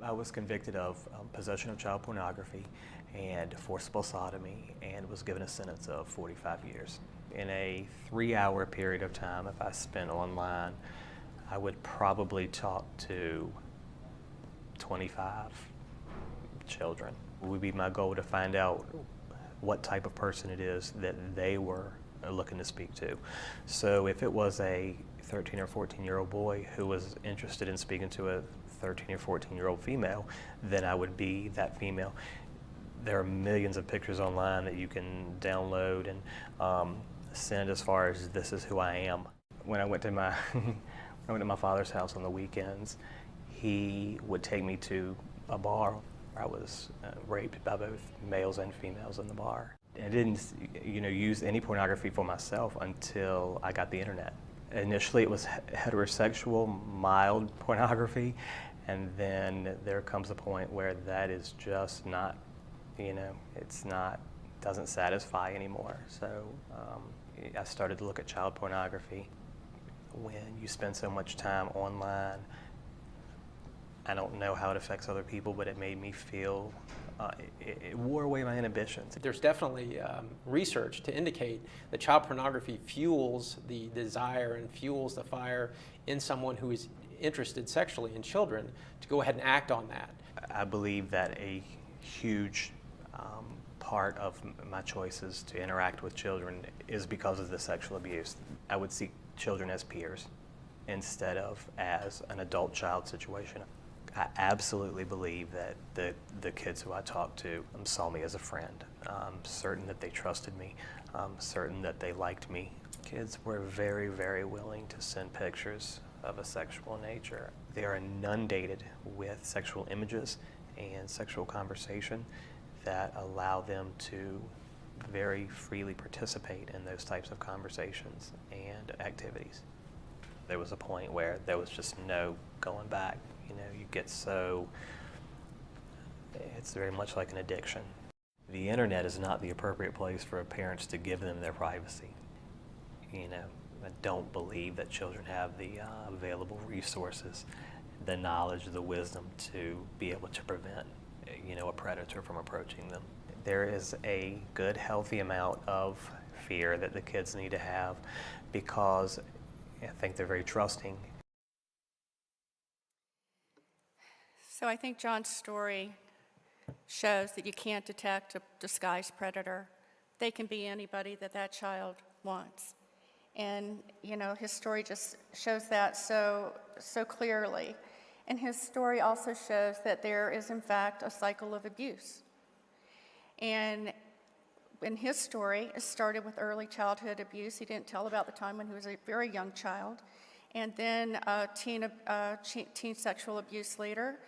I was convicted of possession of child pornography and forcible sodomy, and was given a sentence of 45 years. In a 3-hour period of time, if I spent online, I would probably talk to 25 children. It would be my goal to find out what type of person it is that they were looking to speak to. So if it was a 13 or 14-year-old boy who was interested in speaking to a 13 or 14-year-old female, then I would be that female. There are millions of pictures online that you can download and send as far as this is who I am. When I went to my my father's house on the weekends, he would take me to a bar where I was raped by both males and females in the bar. I didn't, use any pornography for myself until I got the internet. Initially, it was heterosexual, mild pornography, and then there comes a point where that is just not, doesn't satisfy anymore. So I started to look at child pornography. When you spend so much time online, I don't know how it affects other people, but it made me feel, it wore away my inhibitions. There's definitely research to indicate that child pornography fuels the desire and fuels the fire in someone who is interested sexually in children to go ahead and act on that. I believe that a huge part of my choices to interact with children is because of the sexual abuse. I would see children as peers instead of as an adult-child situation. I absolutely believe that the kids who I talked to saw me as a friend. I'm certain that they trusted me. I'm certain that they liked me. Kids were very, very willing to send pictures of a sexual nature. They are inundated with sexual images and sexual conversation that allow them to very freely participate in those types of conversations and activities. There was a point where there was just no going back. You know, you get so, it's very much like an addiction. The internet is not the appropriate place for parents to give them their privacy. You know, I don't believe that children have the available resources, the knowledge, the wisdom to be able to prevent, you know, a predator from approaching them. There is a good, healthy amount of fear that the kids need to have because I think they're very trusting. So I think John's story shows that you can't detect a disguised predator. They can be anybody that that child wants. And, you know, his story just shows that so clearly. And his story also shows that there is, in fact, a cycle of abuse. And in his story, it started with early childhood abuse. He didn't tell about the time when he was a very young child. And then teen sexual abuse later.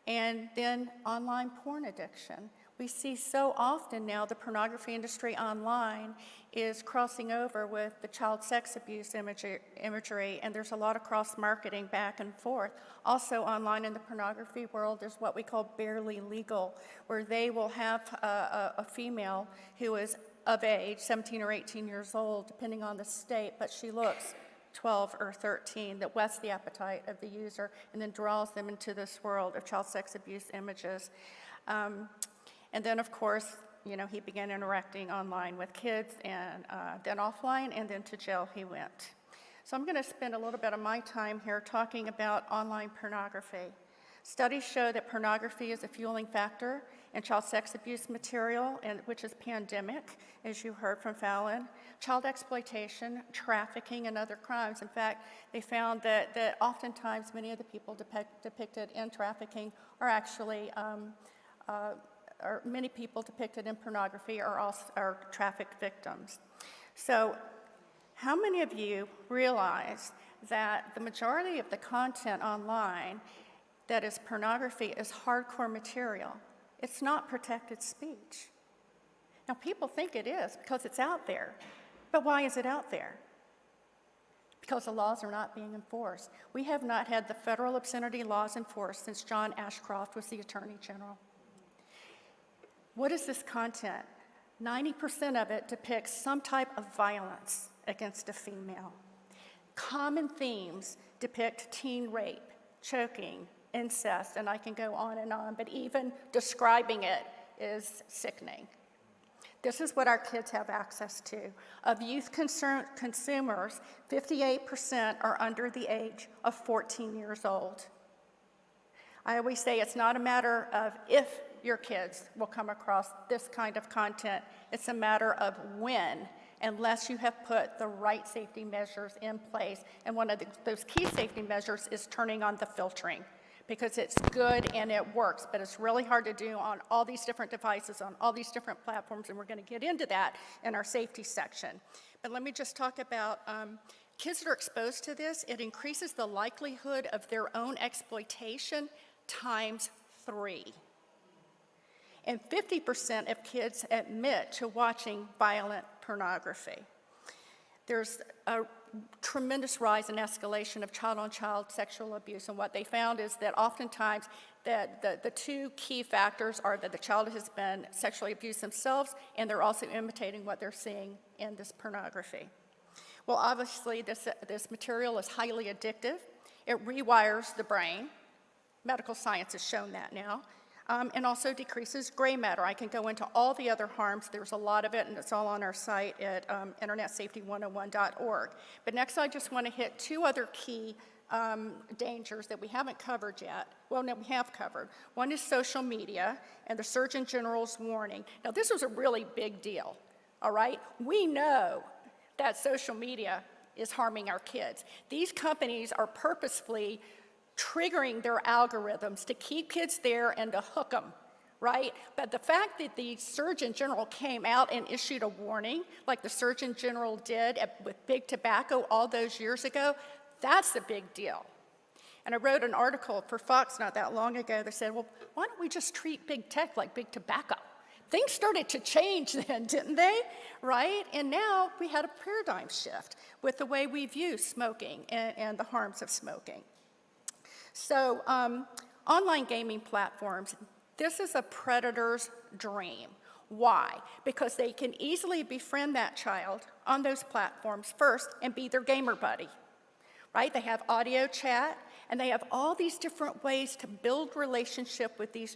And then online porn addiction. We see so often now the pornography industry online is crossing over with the child sex abuse imagery, and there's a lot of cross-marketing back and forth. Also online in the pornography world is what we call barely legal, where they will have a female who is of age, 17 or 18 years old, depending on the state, but she looks 12 or 13, that whets the appetite of the user and then draws them into this world of child sex abuse images. And then, of course, you know, he began interacting online with kids and then offline, and then to jail he went. So I'm going to spend a little bit of my time here talking about online pornography. Studies show that pornography is a fueling factor in child sex abuse material, which is pandemic, as you heard from Fallon, child exploitation, trafficking, and other crimes. In fact, they found that oftentimes many of the people depicted in trafficking are actually or many people depicted in pornography are trafficked victims. So how many of you realize that the majority of the content online that is pornography is hardcore material? It's not protected speech. Now, people think it is because it's out there. But why is it out there? Because the laws are not being enforced. We have not had the federal obscenity laws enforced since John Ashcroft was the Attorney General. What is this content? 90% of it depicts some type of violence against a female. Common themes depict teen rape, choking, incest, and I can go on, but even describing it is sickening. This is what our kids have access to. Of youth consumers, 58% are under the age of 14 years old. I always say it's not a matter of if your kids will come across this kind of content, it's a matter of when, unless you have put the right safety measures in place. And one of those key safety measures is turning on the filtering, because it's good and it works, but it's really hard to do on all these different devices, on all these different platforms, and we're going to get into that in our safety section. But let me just talk about kids that are exposed to this. It increases the likelihood of their own exploitation times 3. And 50% of kids admit to watching violent pornography. There's a tremendous rise and escalation of child-on-child sexual abuse, and what they found is that oftentimes the two key factors are that the child has been sexually abused themselves, and they're also imitating what they're seeing in this pornography. Well, obviously, this material is highly addictive. It rewires the brain. Medical science has shown that now. And also decreases gray matter. I can go into all the other harms. There's a lot of it, and it's all on our site at internetsafety101.org. But next, I just want to hit 2 other key dangers that we haven't covered yet. Well, no, we have covered. One is social media and the Surgeon General's warning. Now, this was a really big deal, all right? We know that social media is harming our kids. These companies are purposefully triggering their algorithms to keep kids there and to hook them, right? But the fact that the Surgeon General came out and issued a warning, like the Surgeon General did with big tobacco all those years ago, that's a big deal. And I wrote an article for Fox not that long ago that said, well, why don't we just treat big tech like big tobacco? Things started to change then, didn't they? Right? And now we had a paradigm shift with the way we view smoking and the harms of smoking. So online gaming platforms, this is a predator's dream. Why? Because they can easily befriend that child on those platforms first and be their gamer buddy, right? They have audio chat, and they have all these different ways to build relationship with these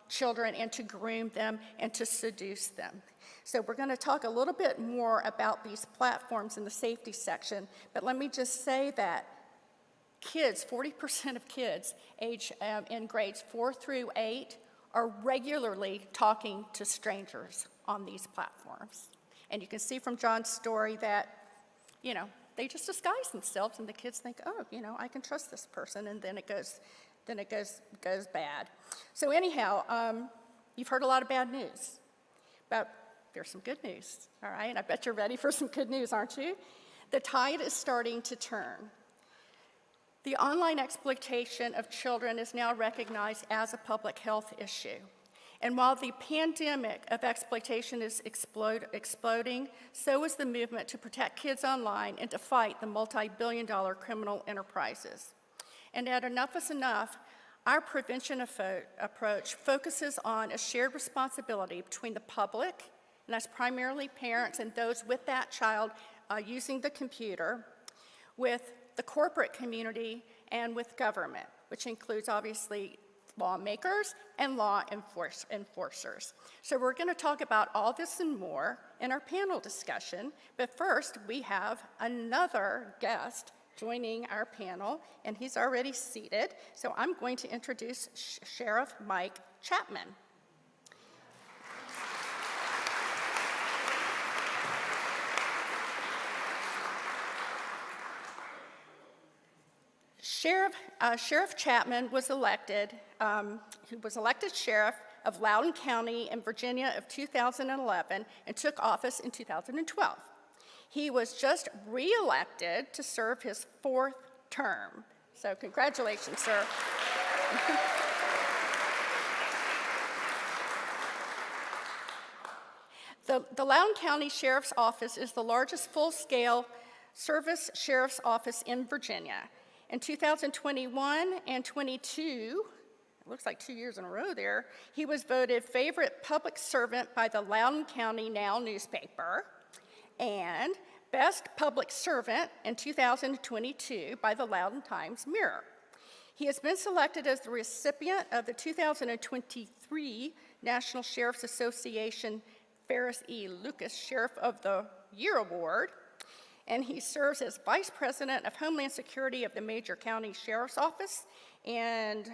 children and to groom them and to seduce them. So we're going to talk a little bit more about these platforms in the safety section, but let me just say that kids, 40% of kids in grades 4 through 8 are regularly talking to strangers on these platforms. And you can see from John's story that, you know, they just disguise themselves and the kids think, oh, you know, I can trust this person, and then it goes bad. So anyhow, you've heard a lot of bad news, but there's some good news, all right? I bet you're ready for some good news, aren't you? The tide is starting to turn. The online exploitation of children is now recognized as a public health issue. And while the pandemic of exploitation is exploding, so is the movement to protect kids online and to fight the multi-billion-dollar criminal enterprises. And at Enough is Enough, our prevention approach focuses on a shared responsibility between the public, and that's primarily parents and those with that child using the computer, with the corporate community, and with government, which includes obviously lawmakers and law enforcers. So we're going to talk about all this and more in our panel discussion, but first we have another guest joining our panel, and he's already seated. So I'm going to introduce Sheriff Mike Chapman. Sheriff Chapman was elected sheriff of Loudoun County in Virginia of 2011 and took office in 2012. He was just re-elected to serve his 4th term. So congratulations, sir. The Loudoun County Sheriff's Office is the largest full-scale service sheriff's office in Virginia. In 2021 and 22, it looks like 2 years in a row there, he was voted favorite public servant by the Loudoun County Now newspaper and best public servant in 2022 by the Loudoun Times-Mirror. He has been selected as the recipient of the 2023 National Sheriff's Association Ferris E. Lucas Sheriff of the Year Award, and he serves as Vice President of Homeland Security of the Major County Sheriff's Office and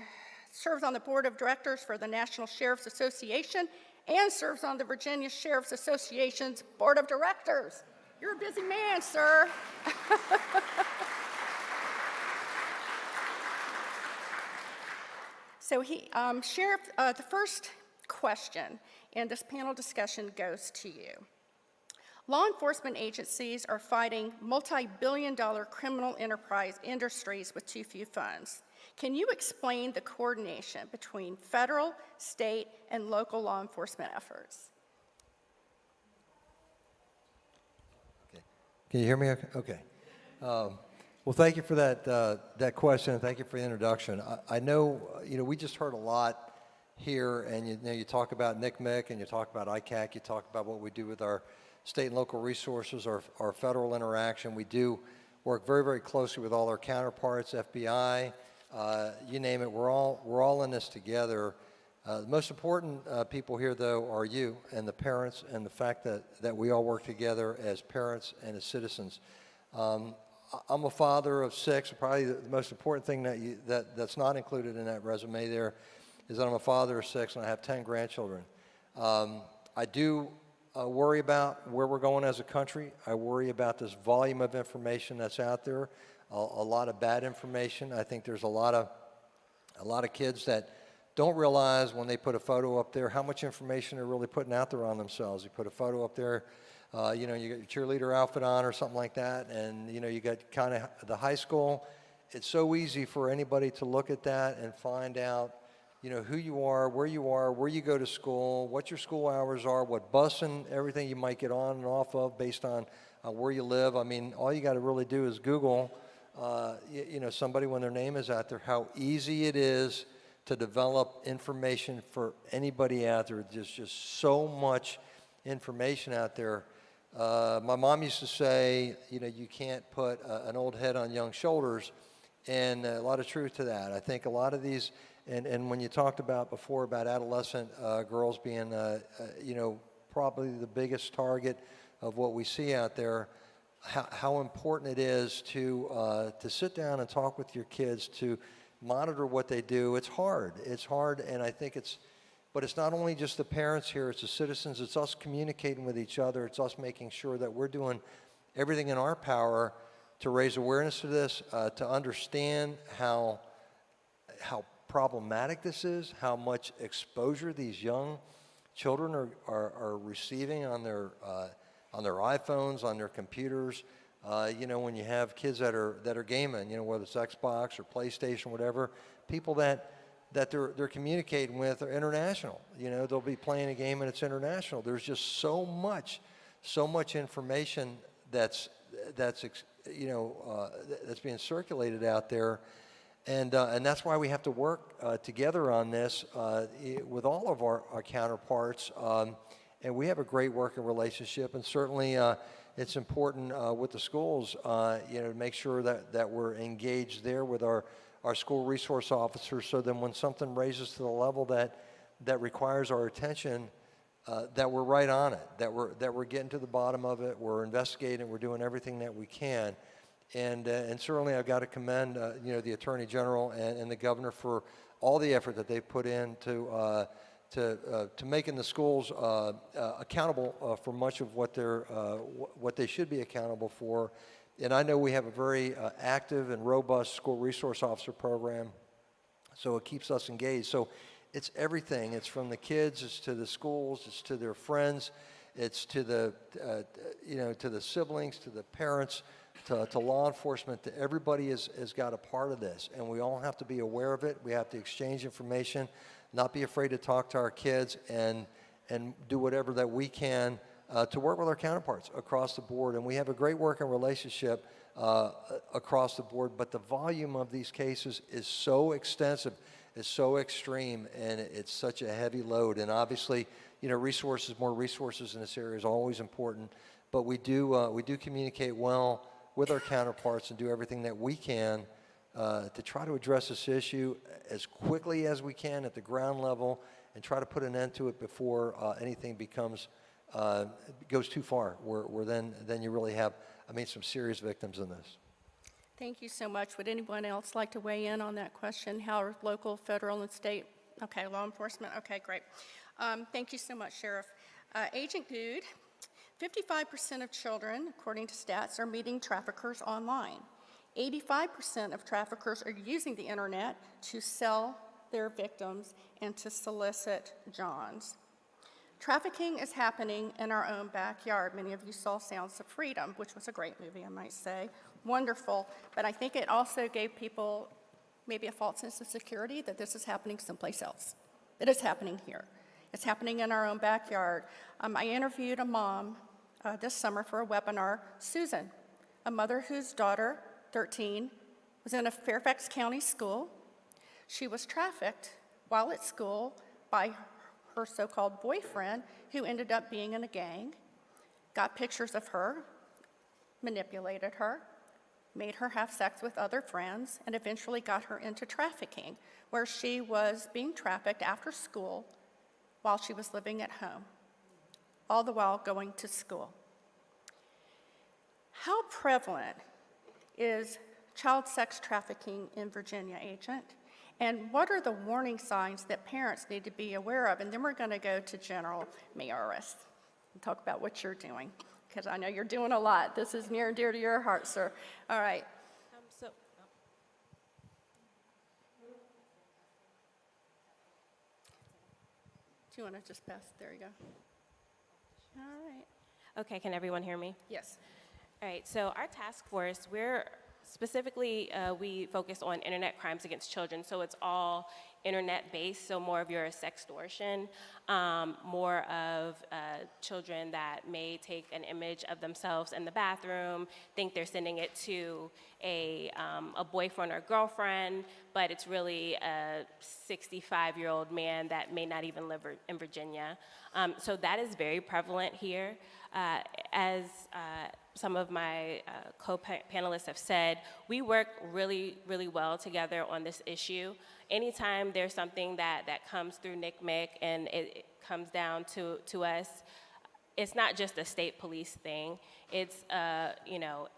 serves on the Board of Directors for the National Sheriff's Association and serves on the Virginia Sheriff's Association's Board of Directors. You're a busy man, sir. So Sheriff, the first question in this panel discussion goes to you. Law enforcement agencies are fighting multi-billion-dollar criminal enterprise industries with too few funds. Can you explain the coordination between federal, state, and local law enforcement efforts? Okay. Can you hear me? Okay. Well, thank you for that question, and thank you for the introduction. I know, we just heard a lot here, and you talk about NCMEC, and you talk about ICAC, you talk about what we do with our state and local resources, our federal interaction. We do work very, very closely with all our counterparts, FBI, you name it. We're all in this together. The most important people here, though, are you and the parents, and the fact that we all work together as parents and as citizens. I'm a father of 6. Probably the most important thing that's not included in that resume there is that I'm a father of 6 and I have 10 grandchildren. I do worry about where we're going as a country. I worry about this volume of information that's out there. a lot of bad information. I think there's a lot of kids that don't realize when they put a photo up there how much information they're really putting out there on themselves. You put a photo up there, you got your cheerleader outfit on or something like that, and you got kind of the high school. It's so easy for anybody to look at that and find out, who you are, where you go to school, what your school hours are, what bus and everything you might get on and off of based on where you live. I mean, all you got to really do is Google, somebody when their name is out there, how easy it is to develop information for anybody out there. There's just so much information out there. My mom used to say, you can't put an old head on young shoulders, and a lot of truth to that. I think a lot of these, and when you talked about before about adolescent girls being, probably the biggest target of what we see out there, how important it is to sit down and talk with your kids, to monitor what they do. It's hard, and I think but it's not only just the parents here, it's the citizens, it's us communicating with each other, it's us making sure that we're doing everything in our power to raise awareness to this, to understand how problematic this is, how much exposure these young children are receiving on their iPhones, on their computers. When you have kids that are gaming, whether it's Xbox or PlayStation, whatever, people that they're communicating with are international. They'll be playing a game and it's international. There's just so much information that's being circulated out there, and that's why we have to work together on this with all of our counterparts. And we have a great working relationship, and certainly it's important with the schools, to make sure that we're engaged there with our school resource officers, so then when something raises to the level that requires our attention, that we're right on it, that we're getting to the bottom of it, we're investigating, we're doing everything that we can. And certainly I've got to commend the Attorney General and the Governor for all the effort that they've put in to making the schools accountable for much of what they should be accountable for. And I know we have a very active and robust school resource officer program, so it keeps us engaged. So it's everything. It's from the kids, it's to the schools, it's to their friends, it's to the to the siblings, to the parents, to law enforcement. To everybody has got a part of this, and we all have to be aware of it. We have to exchange information, not be afraid to talk to our kids, and do whatever that we can to work with our counterparts across the board. And we have a great working relationship across the board, but the volume of these cases is so extensive, is so extreme, and it's such a heavy load. And obviously, more resources in this area is always important, but we do communicate well with our counterparts and do everything that we can to try to address this issue as quickly as we can at the ground level, and try to put an end to it before anything goes too far, where then you really have, some serious victims in this. Thank you so much. Would anyone else like to weigh in on that question? How are local, federal, and state? Okay, law enforcement. Okay, great. Thank you so much, Sheriff. Agent Good, 55% of children, according to stats, are meeting traffickers online. 85% of traffickers are using the internet to sell their victims and to solicit Johns. Trafficking is happening in our own backyard. Many of you saw Sounds of Freedom, which was a great movie, I might say. Wonderful, but I think it also gave people maybe a false sense of security that this is happening someplace else. It is happening here. It's happening in our own backyard. I interviewed a mom this summer for a webinar, Susan, a mother whose daughter, 13, was in a Fairfax County school. She was trafficked while at school by her so-called boyfriend, who ended up being in a gang, got pictures of her, manipulated her, made her have sex with other friends, and eventually got her into trafficking, where she was being trafficked after school while she was living at home, all the while going to school. How prevalent is child sex trafficking in Virginia, Agent? And what are the warning signs that parents need to be aware of? And then we're going to go to General Miyares and talk about what you're doing, because I know you're doing a lot. This is near and dear to your heart, sir. All right. Do you want to just pass? There you go. All right. Okay, can everyone hear me? Yes. All right, so our task force, we focus on internet crimes against children, so it's all internet-based, so more of your sextortion, more of children that may take an image of themselves in the bathroom, think they're sending it to a boyfriend or girlfriend, but it's really a 65-year-old man that may not even live in Virginia. So that is very prevalent here. As some of my co-panelists have said, we work really, really well together on this issue. Anytime there's something that comes through NCMEC and it comes down to us, it's not just a state police thing. It's a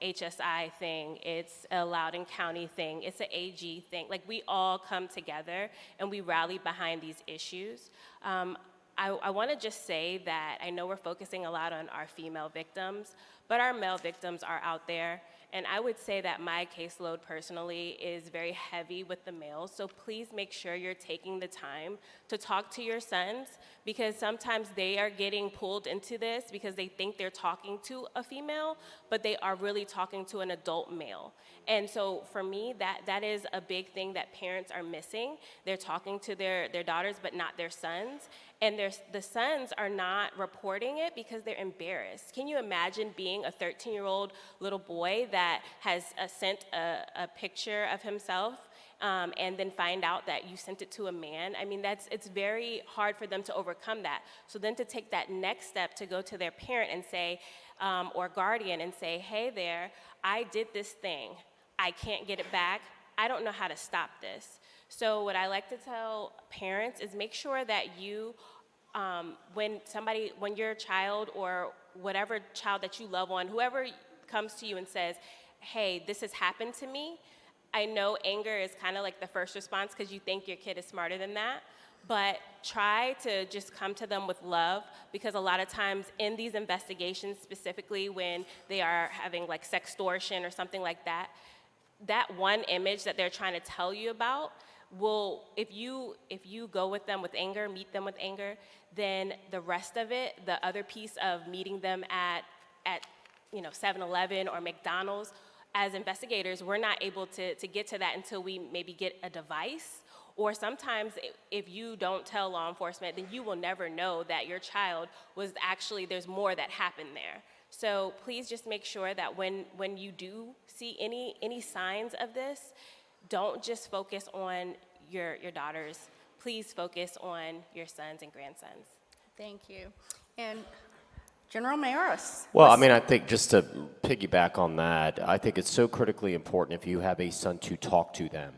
HSI thing. It's a Loudoun County thing. It's an AG thing. Like, we all come together and we rally behind these issues. I want to just say that I know we're focusing a lot on our female victims, but our male victims are out there. And I would say that my caseload personally is very heavy with the males. So please make sure you're taking the time to talk to your sons, because sometimes they are getting pulled into this because they think they're talking to a female, but they are really talking to an adult male. And so for me, that is a big thing that parents are missing. They're talking to their daughters, but not their sons. And the sons are not reporting it because they're embarrassed. Can you imagine being a 13-year-old little boy that has sent a picture of himself and then find out that you sent it to a man? I mean, it's very hard for them to overcome that. So then to take that next step to go to their parent and say, or guardian, and say, hey there, I did this thing. I can't get it back. I don't know how to stop this. So what I like to tell parents is make sure that you, when your child or whatever child that you love on, whoever comes to you and says, hey, this has happened to me, I know anger is kind of like the first response because you think your kid is smarter than that, but try to just come to them with love, because a lot of times in these investigations, specifically when they are having like sextortion or something like that, that one image that they're trying to tell you about will, if you go with them with anger, meet them with anger, then the rest of it, the other piece of meeting them at 7-Eleven or McDonald's, as investigators, we're not able to get to that until we maybe get a device. Or sometimes if you don't tell law enforcement, then you will never know that your child was actually, there's more that happened there. So please just make sure that when you do see any signs of this, don't just focus on your daughters. Please focus on your sons and grandsons. Thank you. And General Miyares. Well, I mean, I think just to piggyback on that, I think it's so critically important if you have a son to talk to them.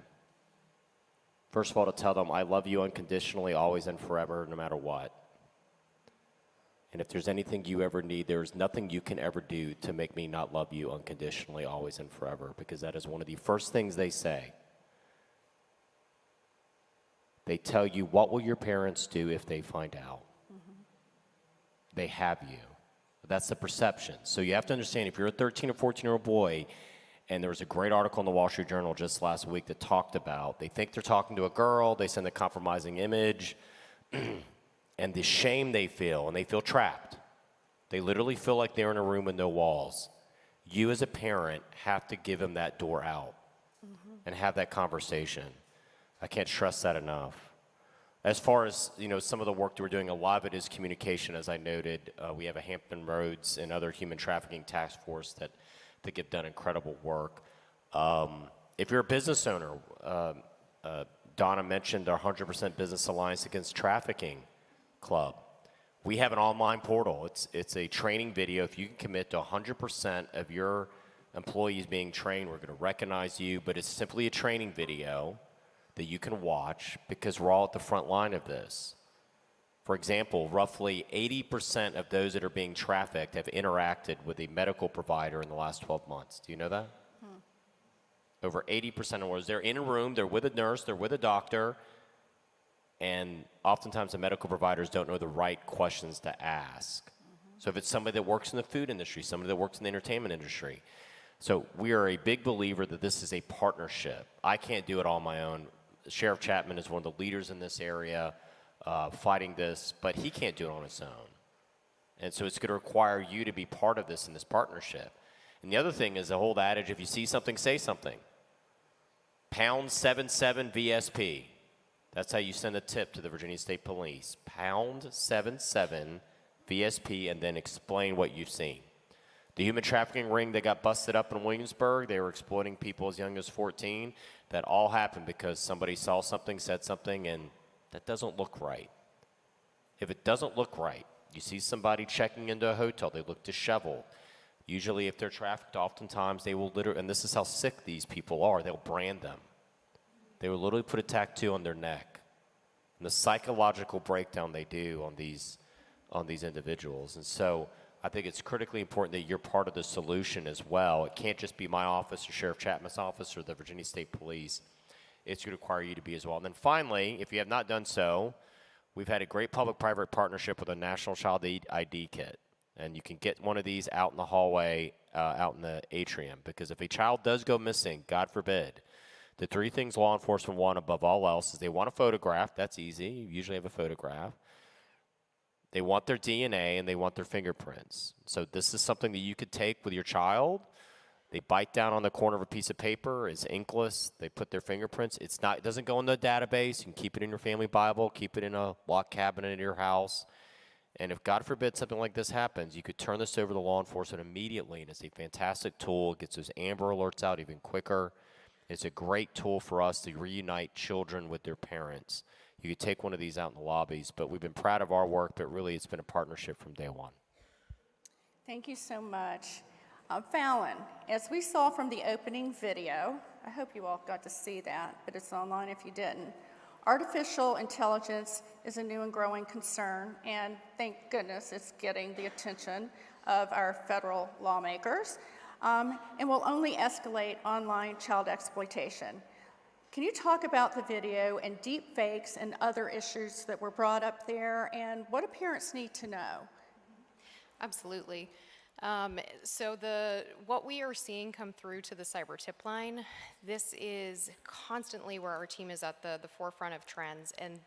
First of all, to tell them, I love you unconditionally, always and forever, no matter what. And if there's anything you ever need, there's nothing you can ever do to make me not love you unconditionally, always and forever, because that is one of the first things they say. They tell you, what will your parents do if they find out? Mm-hmm. They have you. That's the perception. So you have to understand, if you're a 13 or 14-year-old boy, and there was a great article in the Wall Street Journal just last week that talked about, they think they're talking to a girl, they send a compromising image, and the shame they feel, and they feel trapped. They literally feel like they're in a room with no walls. You as a parent have to give them that door out and have that conversation. I can't stress that enough. As far as, some of the work that we're doing, a lot of it is communication, as I noted. We have a Hampton Roads and other human trafficking task force that have done incredible work. If you're a business owner, Donna mentioned our 100% Business Alliance Against Trafficking Club. We have an online portal. It's a training video. If you can commit to 100% of your employees being trained, we're going to recognize you, but it's simply a training video that you can watch, because we're all at the front line of this. For example, roughly 80% of those that are being trafficked have interacted with a medical provider in the last 12 months. Do you know that? Over 80% of those, they're in a room, they're with a nurse, they're with a doctor, and oftentimes the medical providers don't know the right questions to ask. So if it's somebody that works in the food industry, somebody that works in the entertainment industry. So we are a big believer that this is a partnership. I can't do it all on my own. Sheriff Chapman is one of the leaders in this area. fighting this, but he can't do it on his own. And so it's going to require you to be part of this in this partnership. And the other thing is the whole adage, if you see something, say something. Pound 77 VSP. That's how you send a tip to the Virginia State Police. Pound 77 VSP, and then explain what you've seen. The human trafficking ring that got busted up in Williamsburg, they were exploiting people as young as 14. That all happened because somebody saw something, said something, and that doesn't look right. If it doesn't look right, you see somebody checking into a hotel, they look disheveled. Usually if they're trafficked, oftentimes they will literally, and this is how sick these people are, they'll brand them. They will literally put a tattoo on their neck. And the psychological breakdown they do on these individuals. And so I think it's critically important that you're part of the solution as well. It can't just be my office or Sheriff Chapman's office or the Virginia State Police. It's going to require you to be as well. And then finally, if you have not done so, we've had a great public-private partnership with a National Child ID Kit. And you can get one of these out in the hallway, out in the atrium. Because if a child does go missing, God forbid, the three things law enforcement want above all else is they want a photograph. That's easy. You usually have a photograph. They want their DNA, and they want their fingerprints. So this is something that you could take with your child. They bite down on the corner of a piece of paper. It's inkless. They put their fingerprints. It doesn't go in the database. You can keep it in your family Bible, keep it in a locked cabinet in your house. And if, God forbid, something like this happens, you could turn this over to law enforcement immediately, and it's a fantastic tool. It gets those Amber Alerts out even quicker. It's a great tool for us to reunite children with their parents. You could take one of these out in the lobbies, but we've been proud of our work, but really it's been a partnership from day one. Thank you so much. Fallon, as we saw from the opening video, I hope you all got to see that, but it's online if you didn't. Artificial intelligence is a new and growing concern, and thank goodness it's getting the attention of our federal lawmakers, and will only escalate online child exploitation. Can you talk about the video and deep fakes and other issues that were brought up there, and what do parents need to know? Absolutely. So what we are seeing come through to the cyber tip line, this is constantly where our team is at the forefront of trends. And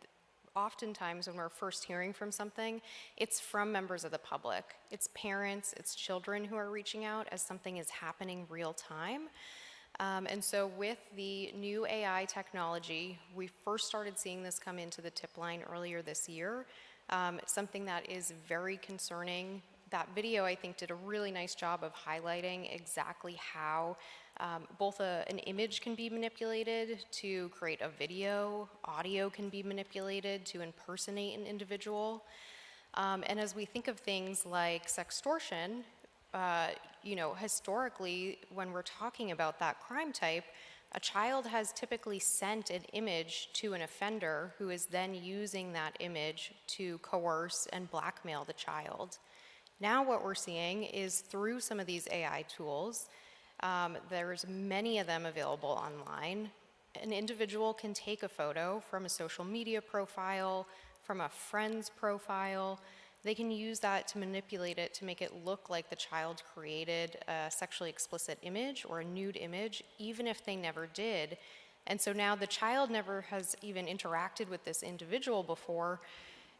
oftentimes when we're first hearing from something, it's from members of the public. It's parents, it's children who are reaching out as something is happening real time. And so with the new AI technology, we first started seeing this come into the tip line earlier this year. It's something that is very concerning. That video, I think, did a really nice job of highlighting exactly how both an image can be manipulated to create a video, audio can be manipulated to impersonate an individual. And as we think of things like sextortion, historically, when we're talking about that crime type, a child has typically sent an image to an offender who is then using that image to coerce and blackmail the child. Now what we're seeing is through some of these AI tools, there's many of them available online. An individual can take a photo from a social media profile, from a friend's profile. They can use that to manipulate it to make it look like the child created a sexually explicit image or a nude image, even if they never did. And so now the child never has even interacted with this individual before,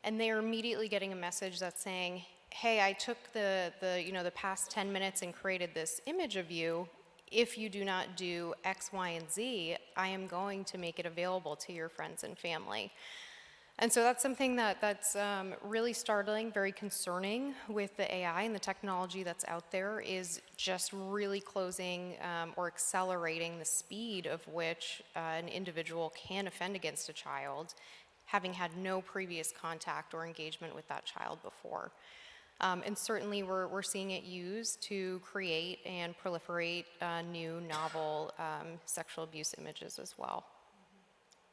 and they are immediately getting a message that's saying, hey, I took the past 10 minutes and created this image of you. If you do not do X, Y, and Z, I am going to make it available to your friends and family. And so that's something that's really startling, very concerning with the AI and the technology that's out there is just really closing or accelerating the speed of which an individual can offend against a child, having had no previous contact or engagement with that child before. And certainly we're seeing it used to create and proliferate new novel sexual abuse images as well.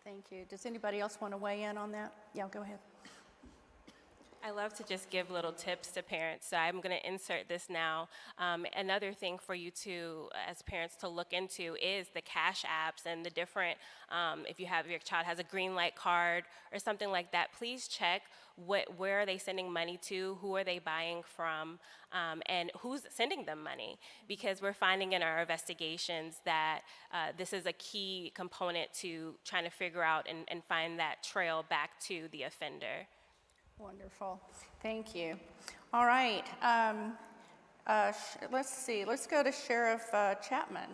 Thank you. Does anybody else want to weigh in on that? Yeah, go ahead. I love to just give little tips to parents, so I'm going to insert this now. Another thing for you to, as parents, to look into is the cash apps and the different, if your child has a green light card or something like that, please check where are they sending money to, who are they buying from, and who's sending them money. Because we're finding in our investigations that this is a key component to trying to figure out and find that trail back to the offender. Wonderful. Thank you. All right. Let's see. Let's go to Sheriff Chapman.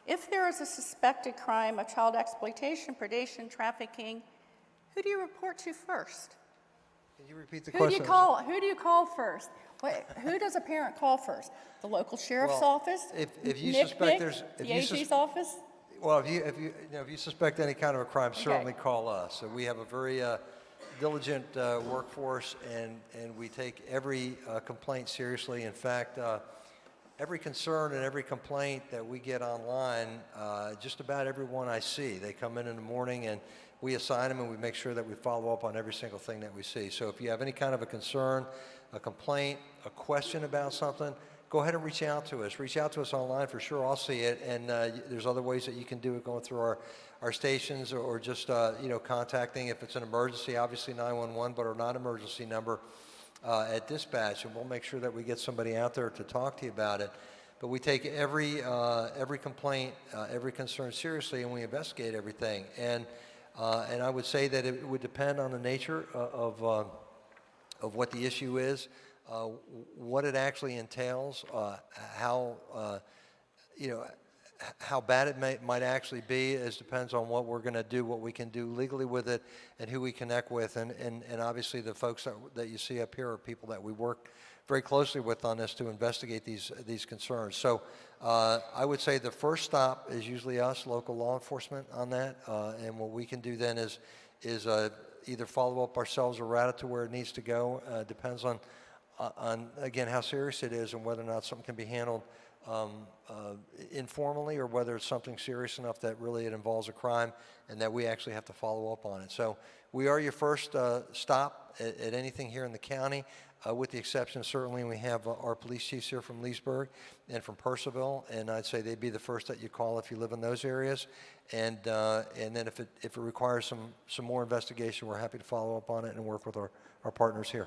If there is a suspected crime of child exploitation, predation, trafficking, who do you report to first? Can you repeat the Who do question? Who do you call first? Who does a parent call first? The local sheriff's office? If you Nick suspect Pick? there's, The AG's office? well, if you suspect any kind of a crime, certainly call us. So we have a very diligent workforce, and we take every complaint seriously. In fact, every concern and every complaint that we get online, just about every one I see, they come in the morning and we assign them, and we make sure that we follow up on every single thing that we see. So if you have any kind of a concern, a complaint, a question about something, go ahead and reach out to us. Reach out to us online for sure. I'll see it, and there's other ways that you can do it, going through our stations, or just contacting, if it's an emergency, obviously 911, but our non-emergency number at dispatch, and we'll make sure that we get somebody out there to talk to you about it. But we take every complaint, every concern seriously, and we investigate everything. And I would say that it would depend on the nature of what the issue is, what it actually entails, how bad it might actually be. It depends on what we're going to do, what we can do legally with it, and who we connect with. And obviously the folks that you see up here are people that we work very closely with on this to investigate these concerns. So I would say the first stop is usually us, local law enforcement, on that. And what we can do then is either follow up ourselves or route it to where it needs to go. Depends on again, how serious it is and whether or not something can be handled informally, or whether it's something serious enough that really it involves a crime and that we actually have to follow up on it. So we are your first stop at anything here in the county, with the exception, certainly, we have our police chiefs here from Leesburg and from Purcellville, and I'd say they'd be the first that you call if you live in those areas. And then if it requires some more investigation, we're happy to follow up on it and work with our partners here.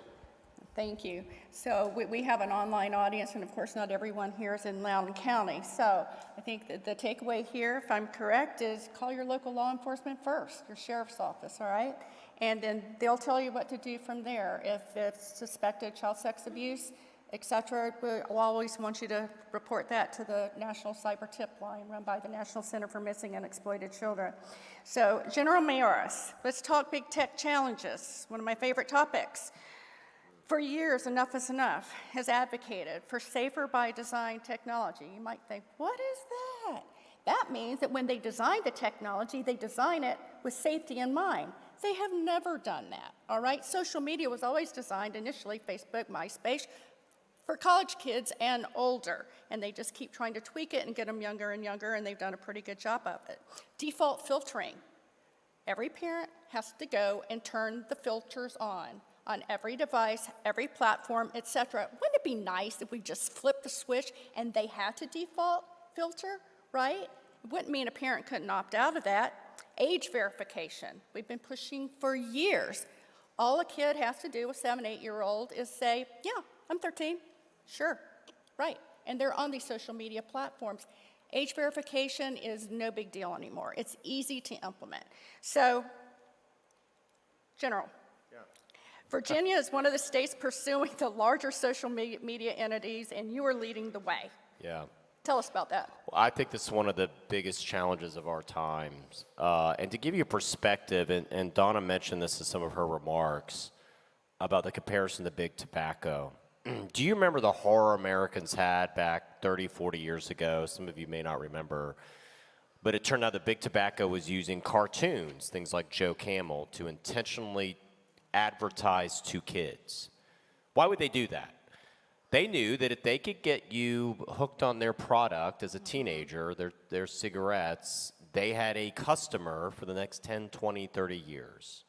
Thank you. So we have an online audience, and of course not everyone here is in Loudoun County. So I think that the takeaway here, if I'm correct, is call your local law enforcement first, your sheriff's office, all right? And then they'll tell you what to do from there. If it's suspected child sex abuse, et cetera, we'll always want you to report that to the National Cyber Tip Line run by the National Center for Missing and Exploited Children. So General Miyares, let's talk big tech challenges, one of my favorite topics. For years, Enough is Enough has advocated for safer by design technology. You might think, what is that? That means that when they design the technology, they design it with safety in mind. They have never done that, all right? Social media was always designed initially, Facebook, MySpace, for college kids and older, and they just keep trying to tweak it and get them younger and younger, and they've done a pretty good job of it. Default filtering. Every parent has to go and turn the filters on every device, every platform, et cetera. Wouldn't it be nice if we just flipped the switch and they had to default filter, right? It wouldn't mean a parent couldn't opt out of that. Age verification. We've been pushing for years. All a kid has to do, a 7, 8-year-old, is say, yeah, I'm 13. Sure, right. And they're on these social media platforms. Age verification is no big deal anymore. It's easy to implement. So, General, Virginia is one of the states pursuing the larger social media entities, and you are leading the way. Yeah. Tell us about that. Well, I think this is one of the biggest challenges of our times. And to give you a perspective, and Donna mentioned this in some of her remarks about the comparison to big tobacco. Do you remember the horror Americans had back 30, 40 years ago? Some of you may not remember. But it turned out that big tobacco was using cartoons, things like Joe Camel, to intentionally advertise to kids. Why would they do that? They knew that if they could get you hooked on their product as a teenager, their cigarettes, they had a customer for the next 10, 20, 30 years.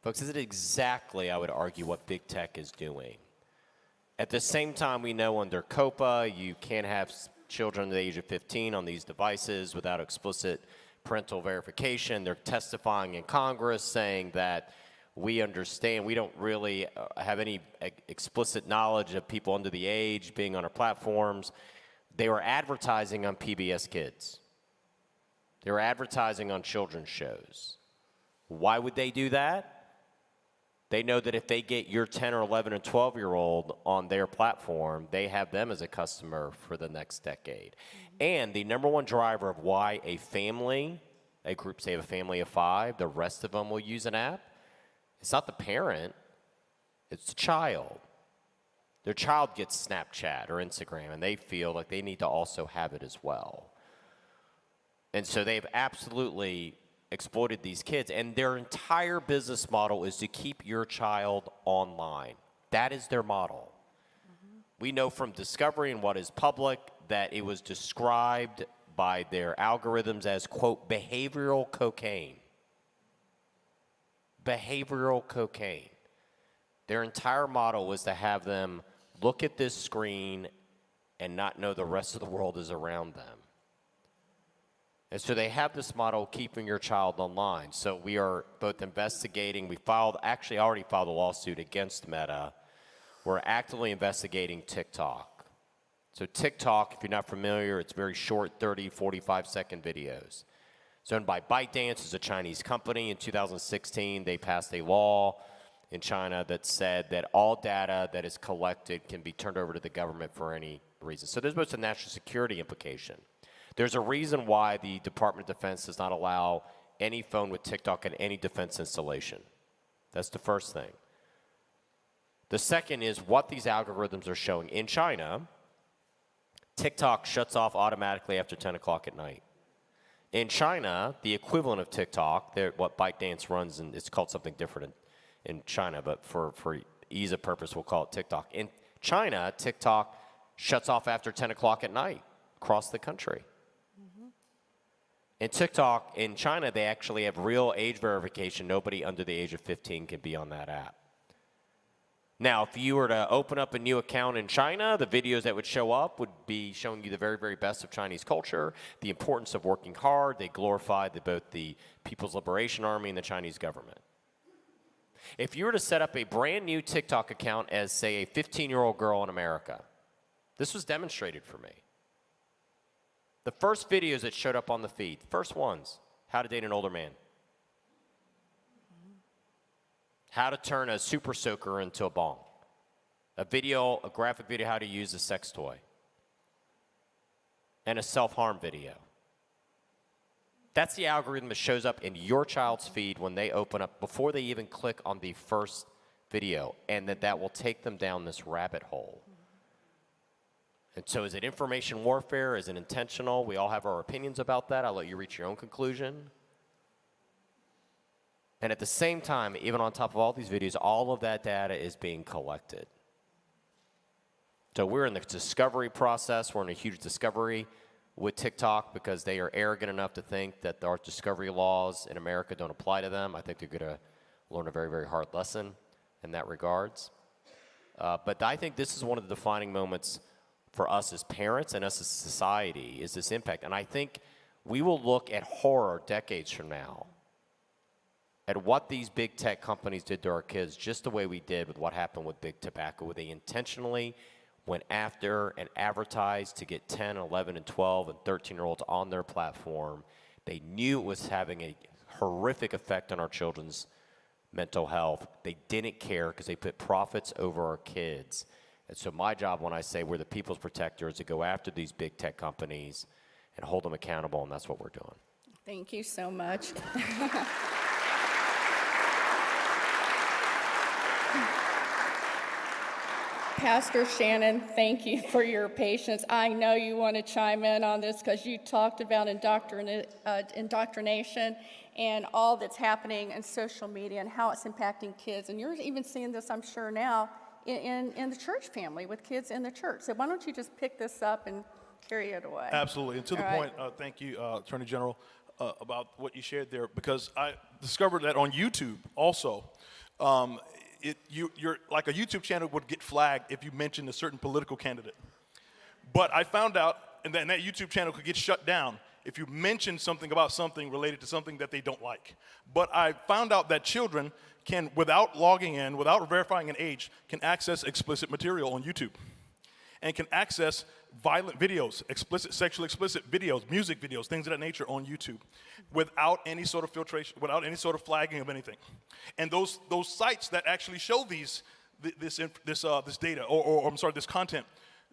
Folks, this is exactly, I would argue, what big tech is doing. At the same time, we know under COPA, you can't have children under the age of 15 on these devices without explicit parental verification. They're testifying in Congress saying that we understand, we don't really have any explicit knowledge of people under the age being on our platforms. They were advertising on PBS Kids. They were advertising on children's shows. Why would they do that? They know that if they get your 10 or 11 and 12-year-old on their platform, they have them as a customer for the next decade. And the number one driver of why a family, a group, say a family of 5, the rest of them will use an app, it's not the parent, it's the child. Their child gets Snapchat or Instagram, and they feel like they need to also have it as well. And so they've absolutely exploited these kids, and their entire business model is to keep your child online. That is their model. We know from Discovery and what is public that it was described by their algorithms as, quote, behavioral cocaine. Behavioral cocaine. Their entire model was to have them look at this screen and not know the rest of the world is around them. And so they have this model, keeping your child online. So we are both investigating. We actually already filed a lawsuit against Meta. We're actively investigating TikTok. So TikTok, if you're not familiar, it's very short, 30, 45-second videos. It's owned by ByteDance, it's a Chinese company. In 2016, they passed a law in China that said that all data that is collected can be turned over to the government for any reason. So there's both a national security implication. There's a reason why the Department of Defense does not allow any phone with TikTok in any defense installation. That's the first thing. The second is what these algorithms are showing. In China, TikTok shuts off automatically after 10 o'clock at night. In China, the equivalent of TikTok, what ByteDance runs, and it's called something different in China, but for ease of purpose, we'll call it TikTok. In China, TikTok shuts off after 10 o'clock at night across the country. In TikTok, in China, they actually have real age verification. Nobody under the age of 15 can be on that app. Now, if you were to open up a new account in China, the videos that would show up would be showing you the very, very best of Chinese culture, the importance of working hard. They glorify both the People's Liberation Army and the Chinese government. If you were to set up a brand new TikTok account as, say, a 15-year-old girl in America, this was demonstrated for me. The first videos that showed up on the feed, first ones, how to date an older man. How to turn a super soaker into a bong. A graphic video how to use a sex toy. And a self-harm video. That's the algorithm that shows up in your child's feed when they open up, before they even click on the first video, and that will take them down this rabbit hole. And so is it information warfare? Is it intentional? We all have our opinions about that. I'll let you reach your own conclusion. And at the same time, even on top of all these videos, all of that data is being collected. So we're in the discovery process. We're in a huge discovery with TikTok because they are arrogant enough to think that our discovery laws in America don't apply to them. I think they're going to learn a very, very hard lesson in that regards. But I think this is one of the defining moments for us as parents and us as society, is this impact. And I think we will look at horror decades from now at what these big tech companies did to our kids, just the way we did with what happened with big tobacco, where they intentionally went after and advertised to get 10, 11, and 12, and 13-year-olds on their platform. They knew it was having a horrific effect on our children's mental health. They didn't care because they put profits over our kids. And so my job, when I say we're the people's protector, is to go after these big tech companies and hold them accountable, and that's what we're doing. Thank you so much. Pastor Shannon, thank you for your patience. I know you want to chime in on this because you talked about indoctrination and all that's happening in social media and how it's impacting kids. And you're even seeing this, I'm sure, now in the church family with kids in the church. So why don't you just pick this up and carry it away? Absolutely. And to the All right. point, thank you, Attorney General. about what you shared there, because I discovered that on YouTube also, you're like a YouTube channel would get flagged if you mentioned a certain political candidate. But I found out, and that YouTube channel could get shut down if you mention something about something related to something that they don't like. But I found out that children can, without logging in, without verifying an age, can access explicit material on YouTube and can access violent videos, sexually explicit videos, music videos, things of that nature on YouTube without any sort of filtration, without any sort of flagging of anything. And those sites that actually show this data, or I'm sorry, this content,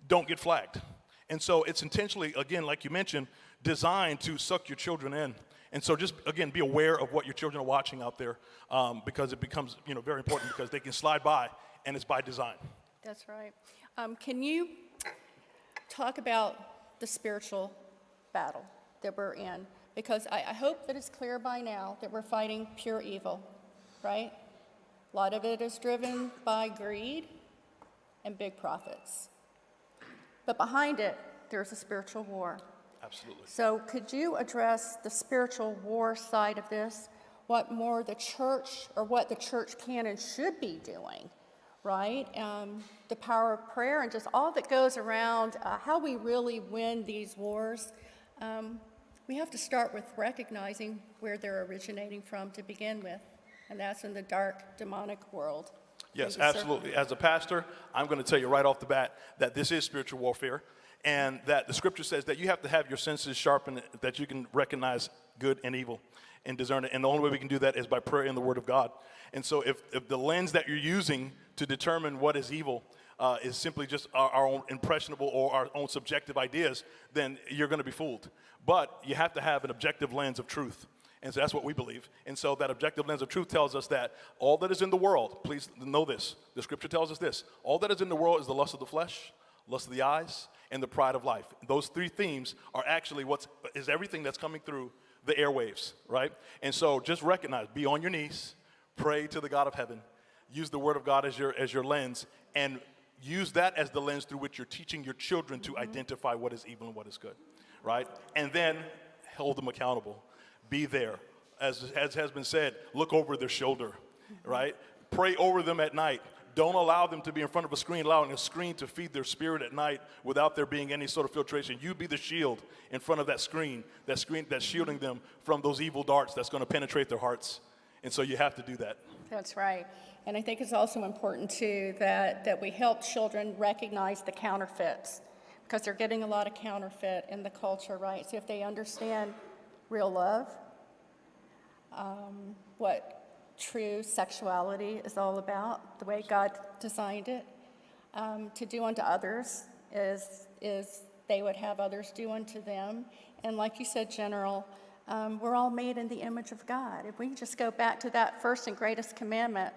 don't get flagged. And so it's intentionally, again, like you mentioned, designed to suck your children in. And so just, again, be aware of what your children are watching out there, because it becomes, very important, because they can slide by, and it's by design. That's right. Can you talk about the spiritual battle that we're in? Because I hope that it's clear by now that we're fighting pure evil, right? A lot of it is driven by greed and big profits. But behind it, there's a spiritual war. Absolutely. So could you address the spiritual war side of this? What more the church, or what the church can and should be doing, right? The power of prayer and just all that goes around how we really win these wars. We have to start with recognizing where they're originating from to begin with, and that's in the dark, demonic world. Yes, absolutely. As a pastor, I'm going to tell you right off the bat that this is spiritual warfare, and that the scripture says that you have to have your senses sharpened, that you can recognize good and evil and discern it. And the only way we can do that is by prayer and the word of God. And so if the lens that you're using to determine what is evil is simply just our own impressionable or our own subjective ideas, then you're going to be fooled. But you have to have an objective lens of truth. And so that's what we believe. And so that objective lens of truth tells us that all that is in the world, please know this, the scripture tells us this, all that is in the world is the lust of the flesh, lust of the eyes, and the pride of life. Those three themes are actually is everything that's coming through the airwaves, right? And so just recognize, be on your knees, pray to the God of heaven, use the word of God as your lens, and use that as the lens through which you're teaching your children to identify what is evil and what is good, right? And then hold them accountable. Be there. As has been said, look over their shoulder, right? Pray over them at night. Don't allow them to be in front of a screen, allowing a screen to feed their spirit at night without there being any sort of filtration. You be the shield in front of that screen that's shielding them from those evil darts that's going to penetrate their hearts. And so you have to do that. That's right. And I think it's also important, too, that we help children recognize the counterfeits, because they're getting a lot of counterfeit in the culture, right? So if they understand real love, what true sexuality is all about, the way God designed it, to do unto others is they would have others do unto them. And like you said, General, we're all made in the image of God. If we just go back to that first and greatest commandment,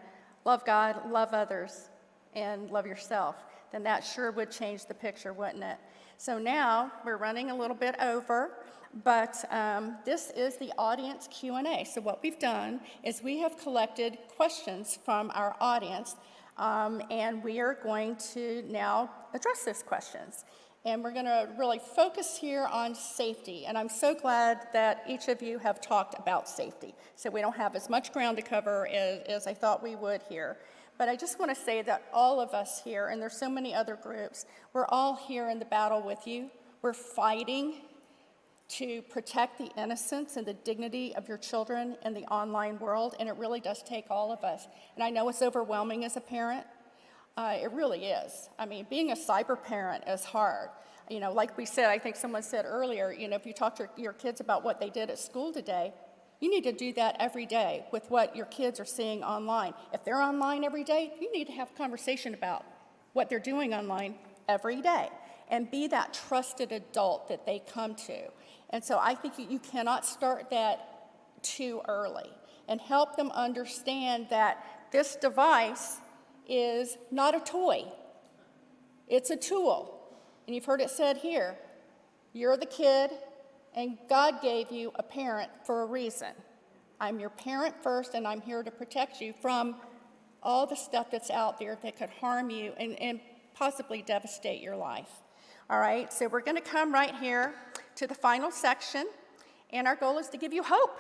love God, love others, and love yourself, then that sure would change the picture, wouldn't it? So now we're running a little bit over, but this is the audience Q&A. So what we've done is we have collected questions from our audience, and we are going to now address those questions. And we're going to really focus here on safety. And I'm so glad that each of you have talked about safety. So we don't have as much ground to cover as I thought we would here. But I just want to say that all of us here, and there's so many other groups, we're all here in the battle with you. We're fighting to protect the innocence and the dignity of your children in the online world, and it really does take all of us. And I know it's overwhelming as a parent. It really is. I mean, being a cyber parent is hard. You know, like we said, I think someone said earlier, you know, if you talk to your kids about what they did at school today, you need to do that every day with what your kids are seeing online. If they're online every day, you need to have a conversation about what they're doing online every day and be that trusted adult that they come to. And so I think you cannot start that too early, and help them understand that this device is not a toy. It's a tool. And you've heard it said here, you're the kid, and God gave you a parent for a reason. I'm your parent first, and I'm here to protect you from all the stuff that's out there that could harm you and possibly devastate your life. All right, so we're going to come right here to the final section, And our goal is to give you hope,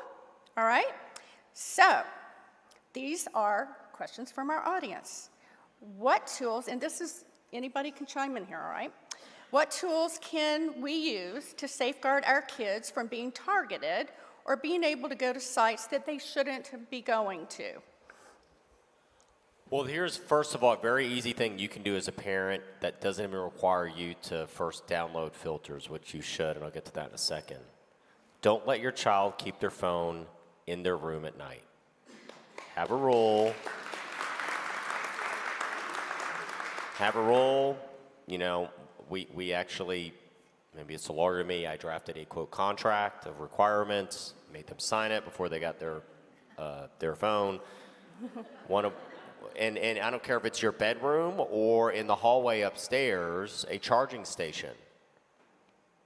all right? So, these are questions from our audience. What tools, and this is, anybody can chime in here, all right? What tools can we use to safeguard our kids from being targeted or being able to go to sites that they shouldn't be going to? Well, here's, first of all, a very easy thing you can do as a parent that doesn't even require you to first download filters, which you should, and I'll get to that in a second. Don't let your child keep their phone in their room at night. Have a rule. Have a rule. You know, we actually, maybe it's a lawyer to me, I drafted a, quote, contract of requirements, made them sign it before they got their phone. And I don't care if it's your bedroom or in the hallway upstairs, a charging station.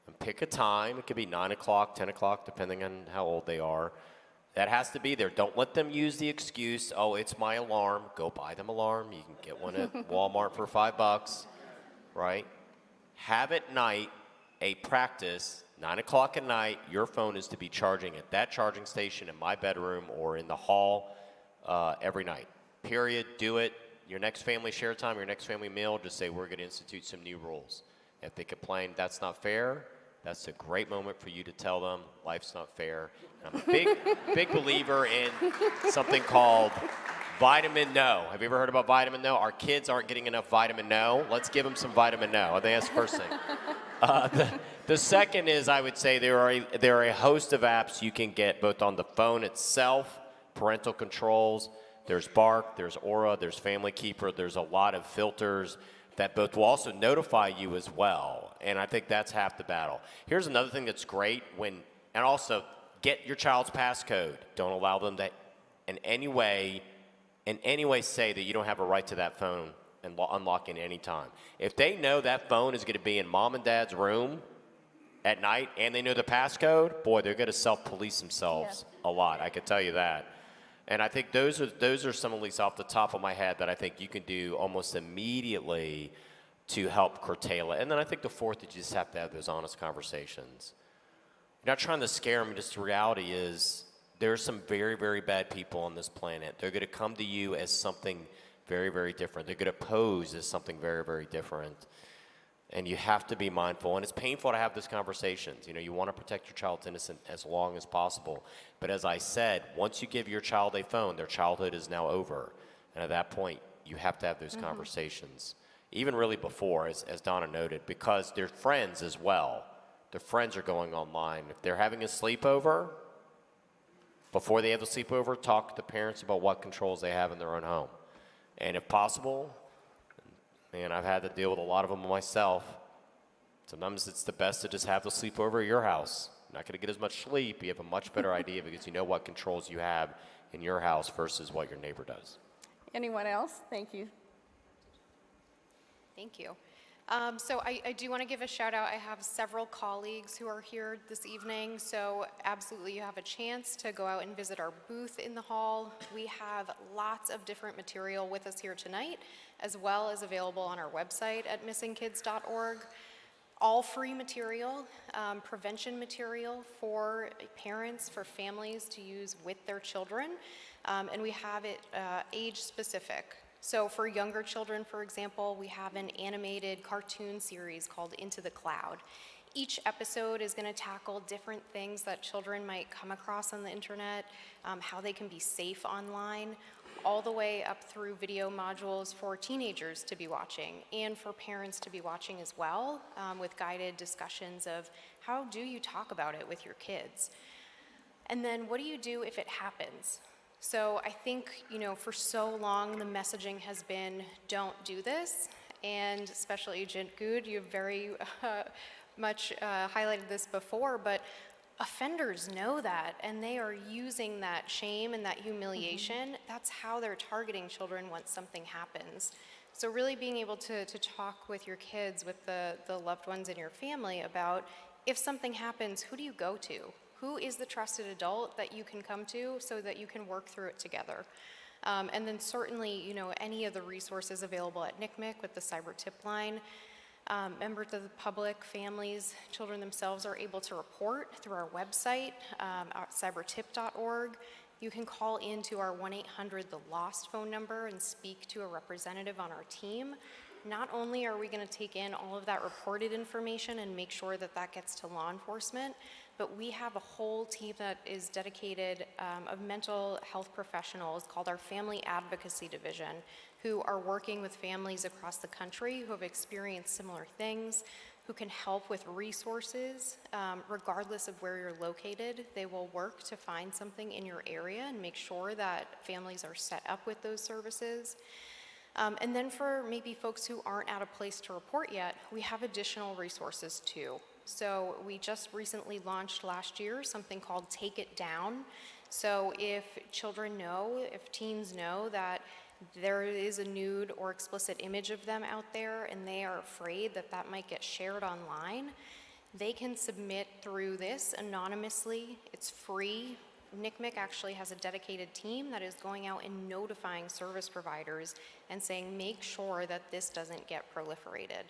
And pick a time. It could be 9 o'clock, 10 o'clock, depending on how old they are. That has to be there. Don't let them use the excuse, oh, it's my alarm. Go buy them alarm. You can get one at Walmart for $5, right? Have at night a practice, 9 o'clock at night, your phone is to be charging at that charging station in my bedroom or in the hall every night. Period. Do it. Your next family share time, your next family meal, just say we're going to institute some new rules. If they complain that's not fair, that's a great moment for you to tell them life's not fair. And I'm a big believer in something called vitamin no. Have you ever heard about vitamin no? Our kids aren't getting enough vitamin no. Let's give them some vitamin no. I think that's the first thing. The second is, I would say there are a host of apps you can get both on the phone itself, parental controls. There's Bark, there's Aura, there's Family Keeper. There's a lot of filters that both will also notify you as well. And I think that's half the battle. Here's another thing that's great and also get your child's passcode. Don't allow them to in any way say that you don't have a right to that phone and unlock it any time. If they know that phone is going to be in mom and dad's room at night and they know the passcode, boy, they're going to self-police themselves a lot. I can tell you that. And I think those are some, at least off the top of my head, that I think you can do almost immediately to help curtail it. And then I think the fourth is you just have to have those honest conversations. You're not trying to scare them, just the reality is there are some very, very bad people on this planet. They're going to come to you as something very, very different. They're going to pose as something very, very different. And you have to be mindful. And it's painful to have those conversations. You know, you want to protect your child's innocence as long as possible. But as I said, once you give your child a phone, their childhood is now over. And at that point, you have to have those conversations. Even really before, as Donna noted, because they're friends as well. Their friends are going online. If they're having a sleepover, before they have the sleepover, talk to the parents about what controls they have in their own home. And if possible, man, I've had to deal with a lot of them myself. Sometimes it's the best to just have the sleepover at your house. You're not going to get as much sleep. You have a much better idea because you know what controls you have in your house versus what your neighbor does. Anyone else? Thank you. Thank you. So I do want to give a shout out. I have several colleagues who are here this evening, so absolutely you have a chance to go out and visit our booth in the hall. We have lots of different material with us here tonight, as well as available on our website at missingkids.org. All free material, prevention material for parents, for families to use with their children, and we have it age specific. So for younger children, for example, we have an animated cartoon series called Into the Cloud. Each episode is going to tackle different things that children might come across on the internet, how they can be safe online, all the way up through video modules for teenagers to be watching and for parents to be watching as well, with guided discussions of how do you talk about it with your kids. And then what do you do if it happens? So I think, you know, for so long the messaging has been, don't do this, and Special Agent Good, you've very much highlighted this before, but offenders know that, and they are using that shame and that humiliation. That's how they're targeting children once something happens. So really being able to talk with your kids, with the loved ones in your family about, if something happens, who do you go to? Who is the trusted adult that you can come to so that you can work through it together? And then certainly, you know, any of the resources available at NCMEC with the cyber tip line. Members of the public, families, children themselves are able to report through our website at cybertip.org. You can call into our 1-800-THE-LOST phone number and speak to a representative on our team. Not only are we going to take in all of that reported information and make sure that that gets to law enforcement, but we have a whole team that is dedicated of mental health professionals called our Family Advocacy Division, who are working with families across the country who have experienced similar things, who can help with resources regardless of where you're located. They will work to find something in your area and make sure that families are set up with those services. And then for maybe folks who aren't at a place to report yet, we have additional resources too. So we just recently launched last year something called Take It Down. So if children know, if teens know that there is a nude or explicit image of them out there and they are afraid that that might get shared online, they can submit through this anonymously. It's free. NCMEC actually has a dedicated team that is going out and notifying service providers and saying, make sure that this doesn't get proliferated.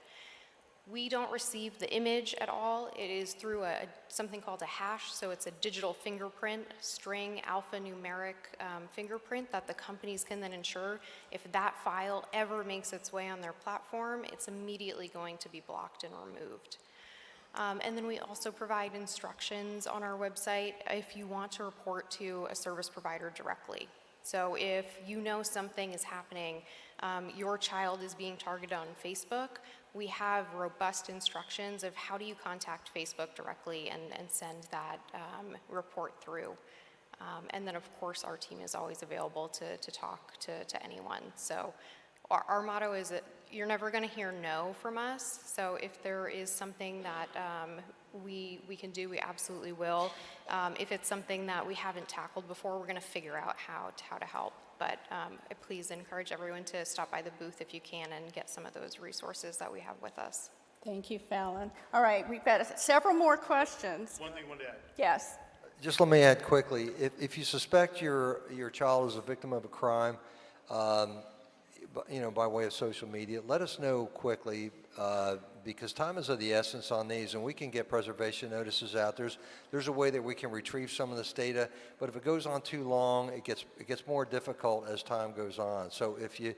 We don't receive the image at all. It is through something called a hash, so it's a digital fingerprint, string alphanumeric fingerprint that the companies can then ensure if that file ever makes its way on their platform, it's immediately going to be blocked and removed. And then we also provide instructions on our website if you want to report to a service provider directly. So if you know something is happening, your child is being targeted on Facebook, we have robust instructions of how do you contact Facebook directly and send that report through. And then of course our team is always available to talk to anyone. So our motto is that you're never going to hear no from us. So if there is something that we can do, we absolutely will. If it's something that we haven't tackled before, we're going to figure out how to help. But please encourage everyone to stop by the booth if you can and get some of those resources that we have with us. Thank you, Fallon. All right, we've got several more questions. One thing I wanted to add. Yes. Just let me add quickly, if you suspect your child is a victim of a crime, by way of social media, let us know quickly because time is of the essence on these, and we can get preservation notices out. There's a way that we can retrieve some of this data, but if it goes on too long, it gets more difficult as time goes on. So if you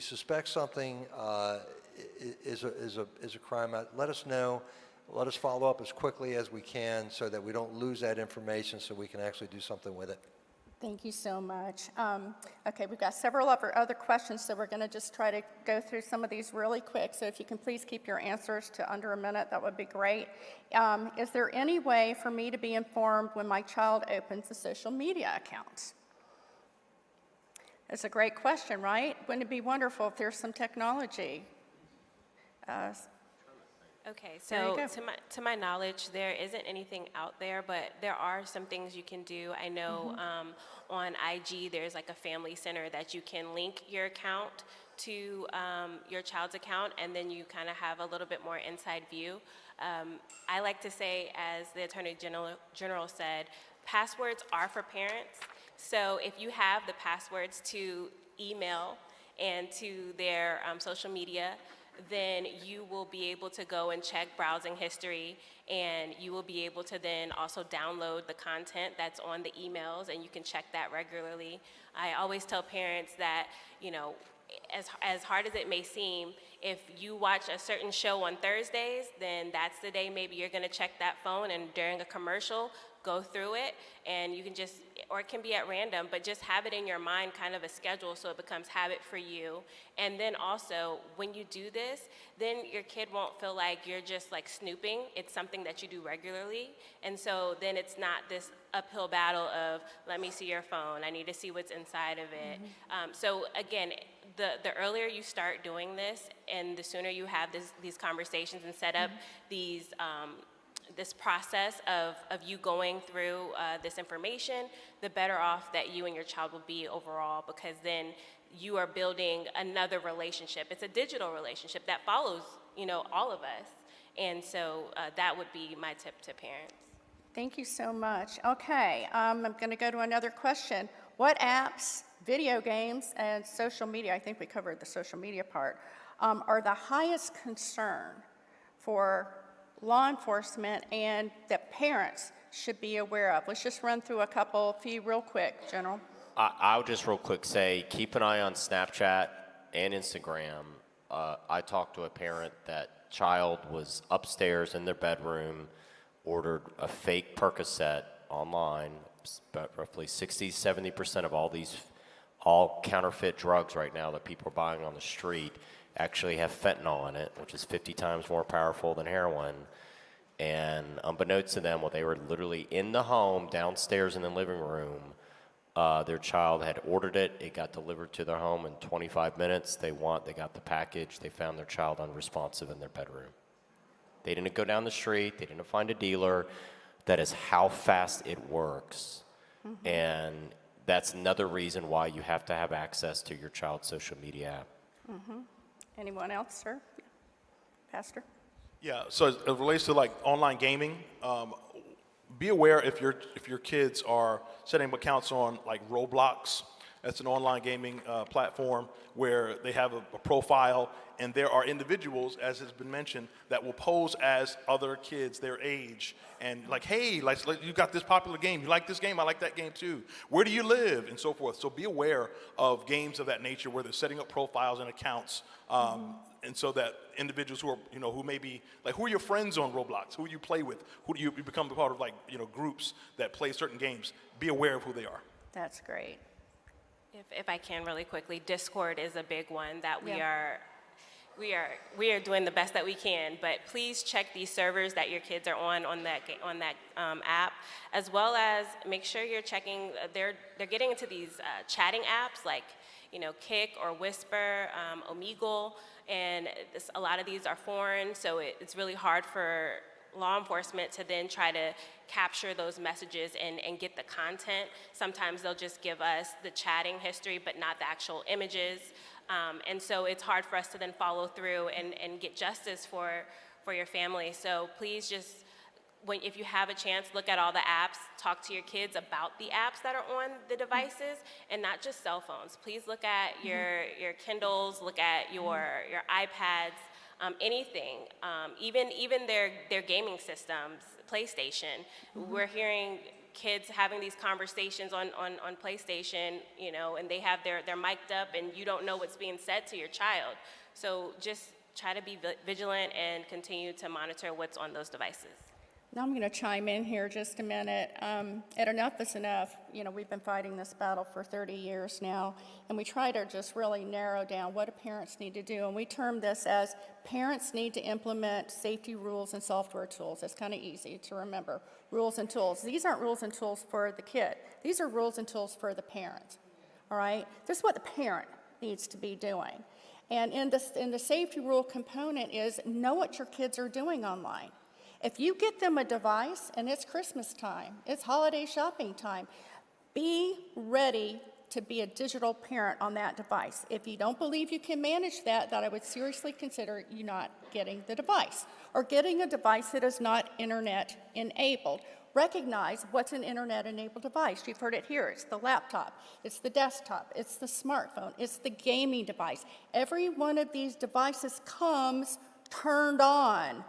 suspect something is a crime, let us know. Let us follow up as quickly as we can so that we don't lose that information so we can actually do something with it. Thank you so much. Okay, we've got several other questions, so we're going to just try to go through some of these really quick. So if you can please keep your answers to under a minute, that would be great. Is there any way for me to be informed when my child opens a social media account? That's a great question, right? Wouldn't it be wonderful if there's some technology? Okay, There you so go. to my knowledge, there isn't anything out there, but there are some things you can do. I know on IG, there's like a family center that you can link your account to your child's account, and then you kind of have a little bit more inside view. I like to say, as the Attorney General said, passwords are for parents. So if you have the passwords to email and to their social media, then you will be able to go and check browsing history, and you will be able to then also download the content that's on the emails, and you can check that regularly. I always tell parents that, as hard as it may seem, if you watch a certain show on Thursdays, then that's the day maybe you're gonna check that phone, and during a commercial, go through it, and you can just, or it can be at random, but just have it in your mind, kind of a schedule, so it becomes habit for you. And then also, when you do this, then your kid won't feel like you're just like snooping. It's something that you do regularly, and so then it's not this uphill battle of, let me see your phone, I need to see what's inside of it. So again, the earlier you start doing this, and the sooner you have these conversations and set up these this process of you going through this information, the better off that you and your child will be overall, because then you are building another relationship. It's a digital relationship that follows, all of us. And so that would be my tip to parents. Thank you so much. Okay, I'm going to go to another question. What apps, video games, and social media, I think we covered the social media part, are the highest concern for law enforcement and that parents should be aware of? Let's just run through a few real quick, General. I'll just real quick say, keep an eye on Snapchat and Instagram. I talked to a parent that child was upstairs in their bedroom, ordered a fake Percocet online. About roughly 60-70% of all counterfeit drugs right now that people are buying on the street actually have fentanyl in it, which is 50 times more powerful than heroin. And unbeknownst to them, while they were literally in the home, downstairs in the living room, their child had ordered it. It got delivered to their home in 25 minutes. They got the package. They found their child unresponsive in their bedroom. They didn't go down the street. They didn't find a dealer. That is how fast it works. Mm-hmm. And that's another reason why you have to have access to your child's social media app. Mm-hmm. Anyone else, sir? Pastor? Yeah, so as it relates to like online gaming, be aware if your kids are setting up accounts on like Roblox. That's an online gaming platform where they have a profile, and there are individuals, as has been mentioned, that will pose as other kids their age, and like, hey, like you got this popular game, you like this game, I like that game too. Where do you live, and so forth. So be aware of games of that nature where they're setting up profiles and accounts, and so that individuals who are, who may be like, who are your friends on Roblox? Who you play with? Who do you become part of, like, groups that play certain games? Be aware of who they are. That's great. If I can really quickly, Discord is a big one that we Yeah. are doing the best that we can, but please check these servers that your kids are on that app, as well as make sure you're checking, they're getting into these chatting apps like, Kick or Whisper, Omegle, and a lot of these are foreign, so it's really hard for law enforcement to then try to capture those messages and get the content. Sometimes they'll just give us the chatting history, but not the actual images. And so it's hard for us to then follow through and get justice for your family. So please just, if you have a chance, look at all the apps, talk to your kids about the apps that are on the devices, and not just cell phones. Please look at your Kindles, look at your iPads, anything, even their gaming systems, PlayStation. We're hearing kids having these conversations on PlayStation, and they have they're mic'd up, and you don't know what's being said to your child. So just try to be vigilant and continue to monitor what's on those devices. Now I'm going to chime in here just a minute. At Enough is Enough, we've been fighting this battle for 30 years now, and we try to just really narrow down what do parents need to do, and we term this as parents need to implement safety rules and software tools. It's kind of easy to remember. Rules and tools. These aren't rules and tools for the kid. These are rules and tools for the parent, all right? This is what the parent needs to be doing. And in the safety rule component is know what your kids are doing online. If you get them a device and it's Christmas time, it's holiday shopping time, be ready to be a digital parent on that device. If you don't believe you can manage that I would seriously consider you not getting the device or getting a device that is not internet enabled. Recognize what's an internet enabled device. You've heard it here. It's the laptop, it's the desktop, it's the smartphone, it's the gaming device. Every one of these devices comes turned on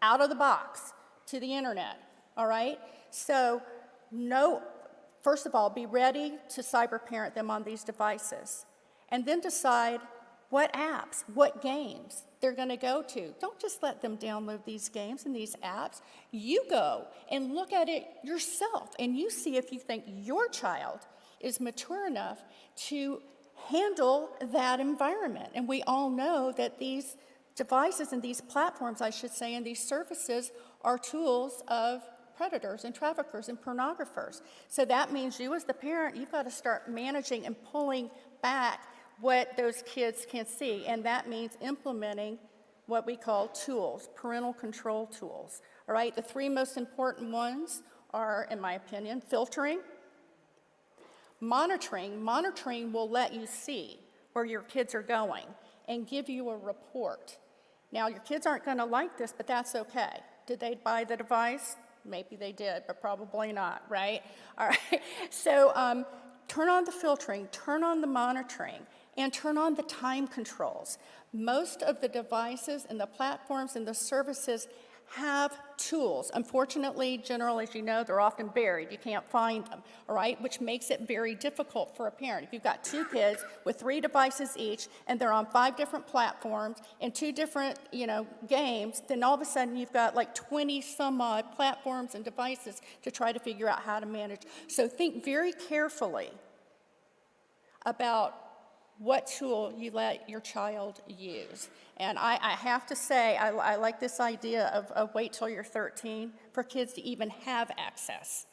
out of the box to the internet, all right? So first of all, be ready to cyber parent them on these devices, and then decide what apps, what games they're gonna go to. Don't just let them download these games and these apps. You go and look at it yourself, and you see if you think your child is mature enough to handle that environment. And we all know that these devices and these platforms, I should say, and these services are tools of predators and traffickers and pornographers. So that means you as the parent, you've got to start managing and pulling back what those kids can see. And that means implementing what we call tools, parental control tools. All right, the three most important ones are, in my opinion, filtering, monitoring. Monitoring will let you see where your kids are going and give you a report. Now, your kids aren't going to like this, but that's okay. Did they buy the device? Maybe they did, but probably not, right? All right, so turn on the filtering, turn on the monitoring, and turn on the time controls. Most of the devices and the platforms and the services have tools. Unfortunately, General, as you know, they're often buried. You can't find them, all right, which makes it very difficult for a parent. If you've got 2 kids with 3 devices each, and they're on 5 different platforms and 2 different, games, then all of a sudden you've got like 20 some odd platforms and devices to try to figure out how to manage. So think very carefully about what tool you let your child use. And I have to say, I like this idea of wait till you're 13 for kids to even have access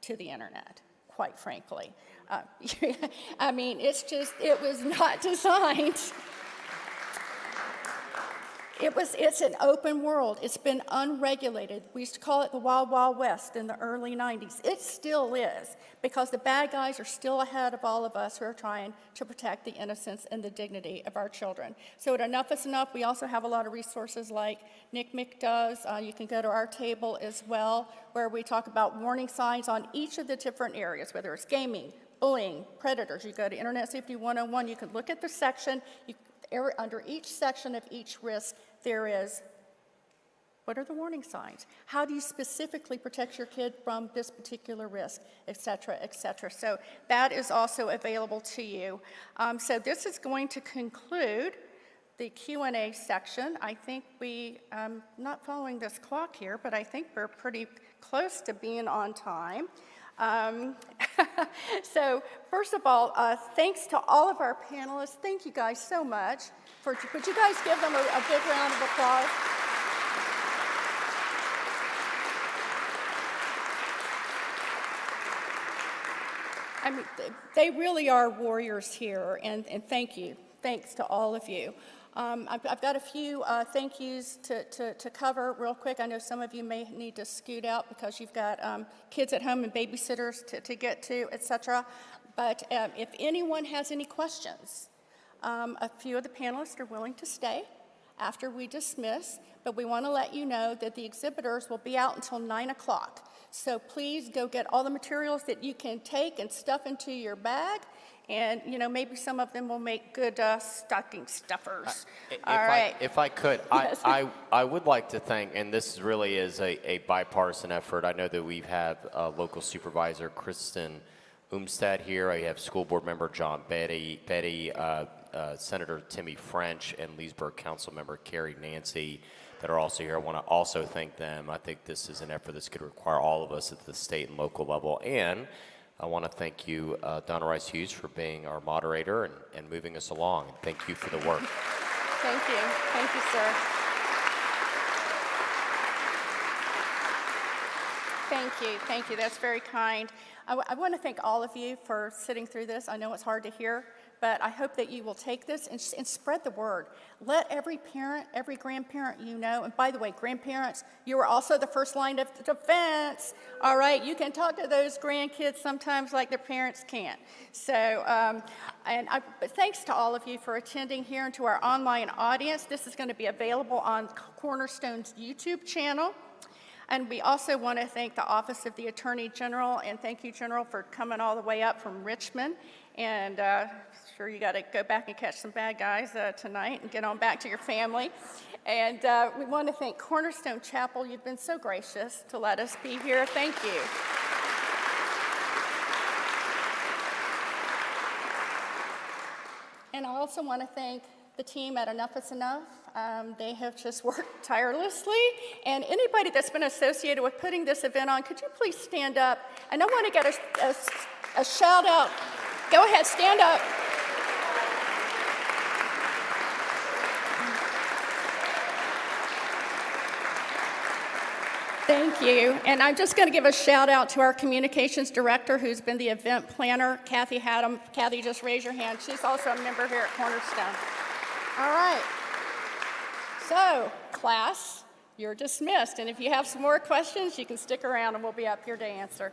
to the internet, quite frankly. I mean, it was not designed. It's an open world. It's been unregulated. We used to call it the Wild Wild West in the early 90s. It still is, because the bad guys are still ahead of all of us who are trying to protect the innocence and the dignity of our children. So at Enough is Enough, we also have a lot of resources like Nick Mick does. You can go to our table as well, where we talk about warning signs on each of the different areas, whether it's gaming, bullying, predators. You go to Internet Safety 101, you can look at the section. Under each section of each risk, there is, what are the warning signs? How do you specifically protect your kid from this particular risk, et cetera, et cetera. So that is also available to you. So this is going to conclude the Q&A section. I think I'm not following this clock here, but I think we're pretty close to being on time. So first of all, thanks to all of our panelists. Thank you guys so much. Would you guys give them a big round of applause? I mean, they really are warriors here, and thank you. Thanks to all of you. I've got a few thank yous to cover real quick. I know some of you may need to scoot out because you've got kids at home and babysitters to get to, et cetera. But if anyone has any questions, a few of the panelists are willing to stay after we dismiss, but we want to let you know that the exhibitors will be out until 9 o'clock. So please go get all the materials that you can take and stuff into your bag. And, maybe some of them will make good stocking stuffers. If I could, Yes. I would like to thank, and this really is a bipartisan effort. I know that we have local supervisor Kristen Umstad here. I have school board member John Betty, Senator Timmy French, and Leesburg Council member Carrie Nancy that are also here. I want to also thank them. I think this is an effort that's going to require all of us at the state and local level. And I want to thank you, Donna Rice Hughes, for being our moderator and moving us along. And thank you for the work. Thank you. Thank you, sir. Thank you. That's very kind. I want to thank all of you for sitting through this. I know it's hard to hear, but I hope that you will take this and spread the word. Let every parent, every grandparent you know, and by the way, grandparents, you are also the first line of defense, all right? You can talk to those grandkids sometimes like their parents can't. So, but thanks to all of you for attending here and to our online audience. This is going to be available on Cornerstone's YouTube channel. And we also want to thank the Office of the Attorney General, and thank you, General, for coming all the way up from Richmond. And sure, you got to go back and catch some bad guys tonight and get on back to your family. And we want to thank Cornerstone Chapel. You've been so gracious to let us be here. Thank you. And I also want to thank the team at Enough is Enough. They have just worked tirelessly. And anybody that's been associated with putting this event on, could you please stand up? And I want to get a shout out. Go ahead, stand up. Thank you. And I'm just going to give a shout out to our communications director, who's been the event planner, Kathy Haddam. Kathy, just raise your hand. She's also a member here at Cornerstone. All right. So, class, you're dismissed. And if you have some more questions, you can stick around and we'll be up here to answer.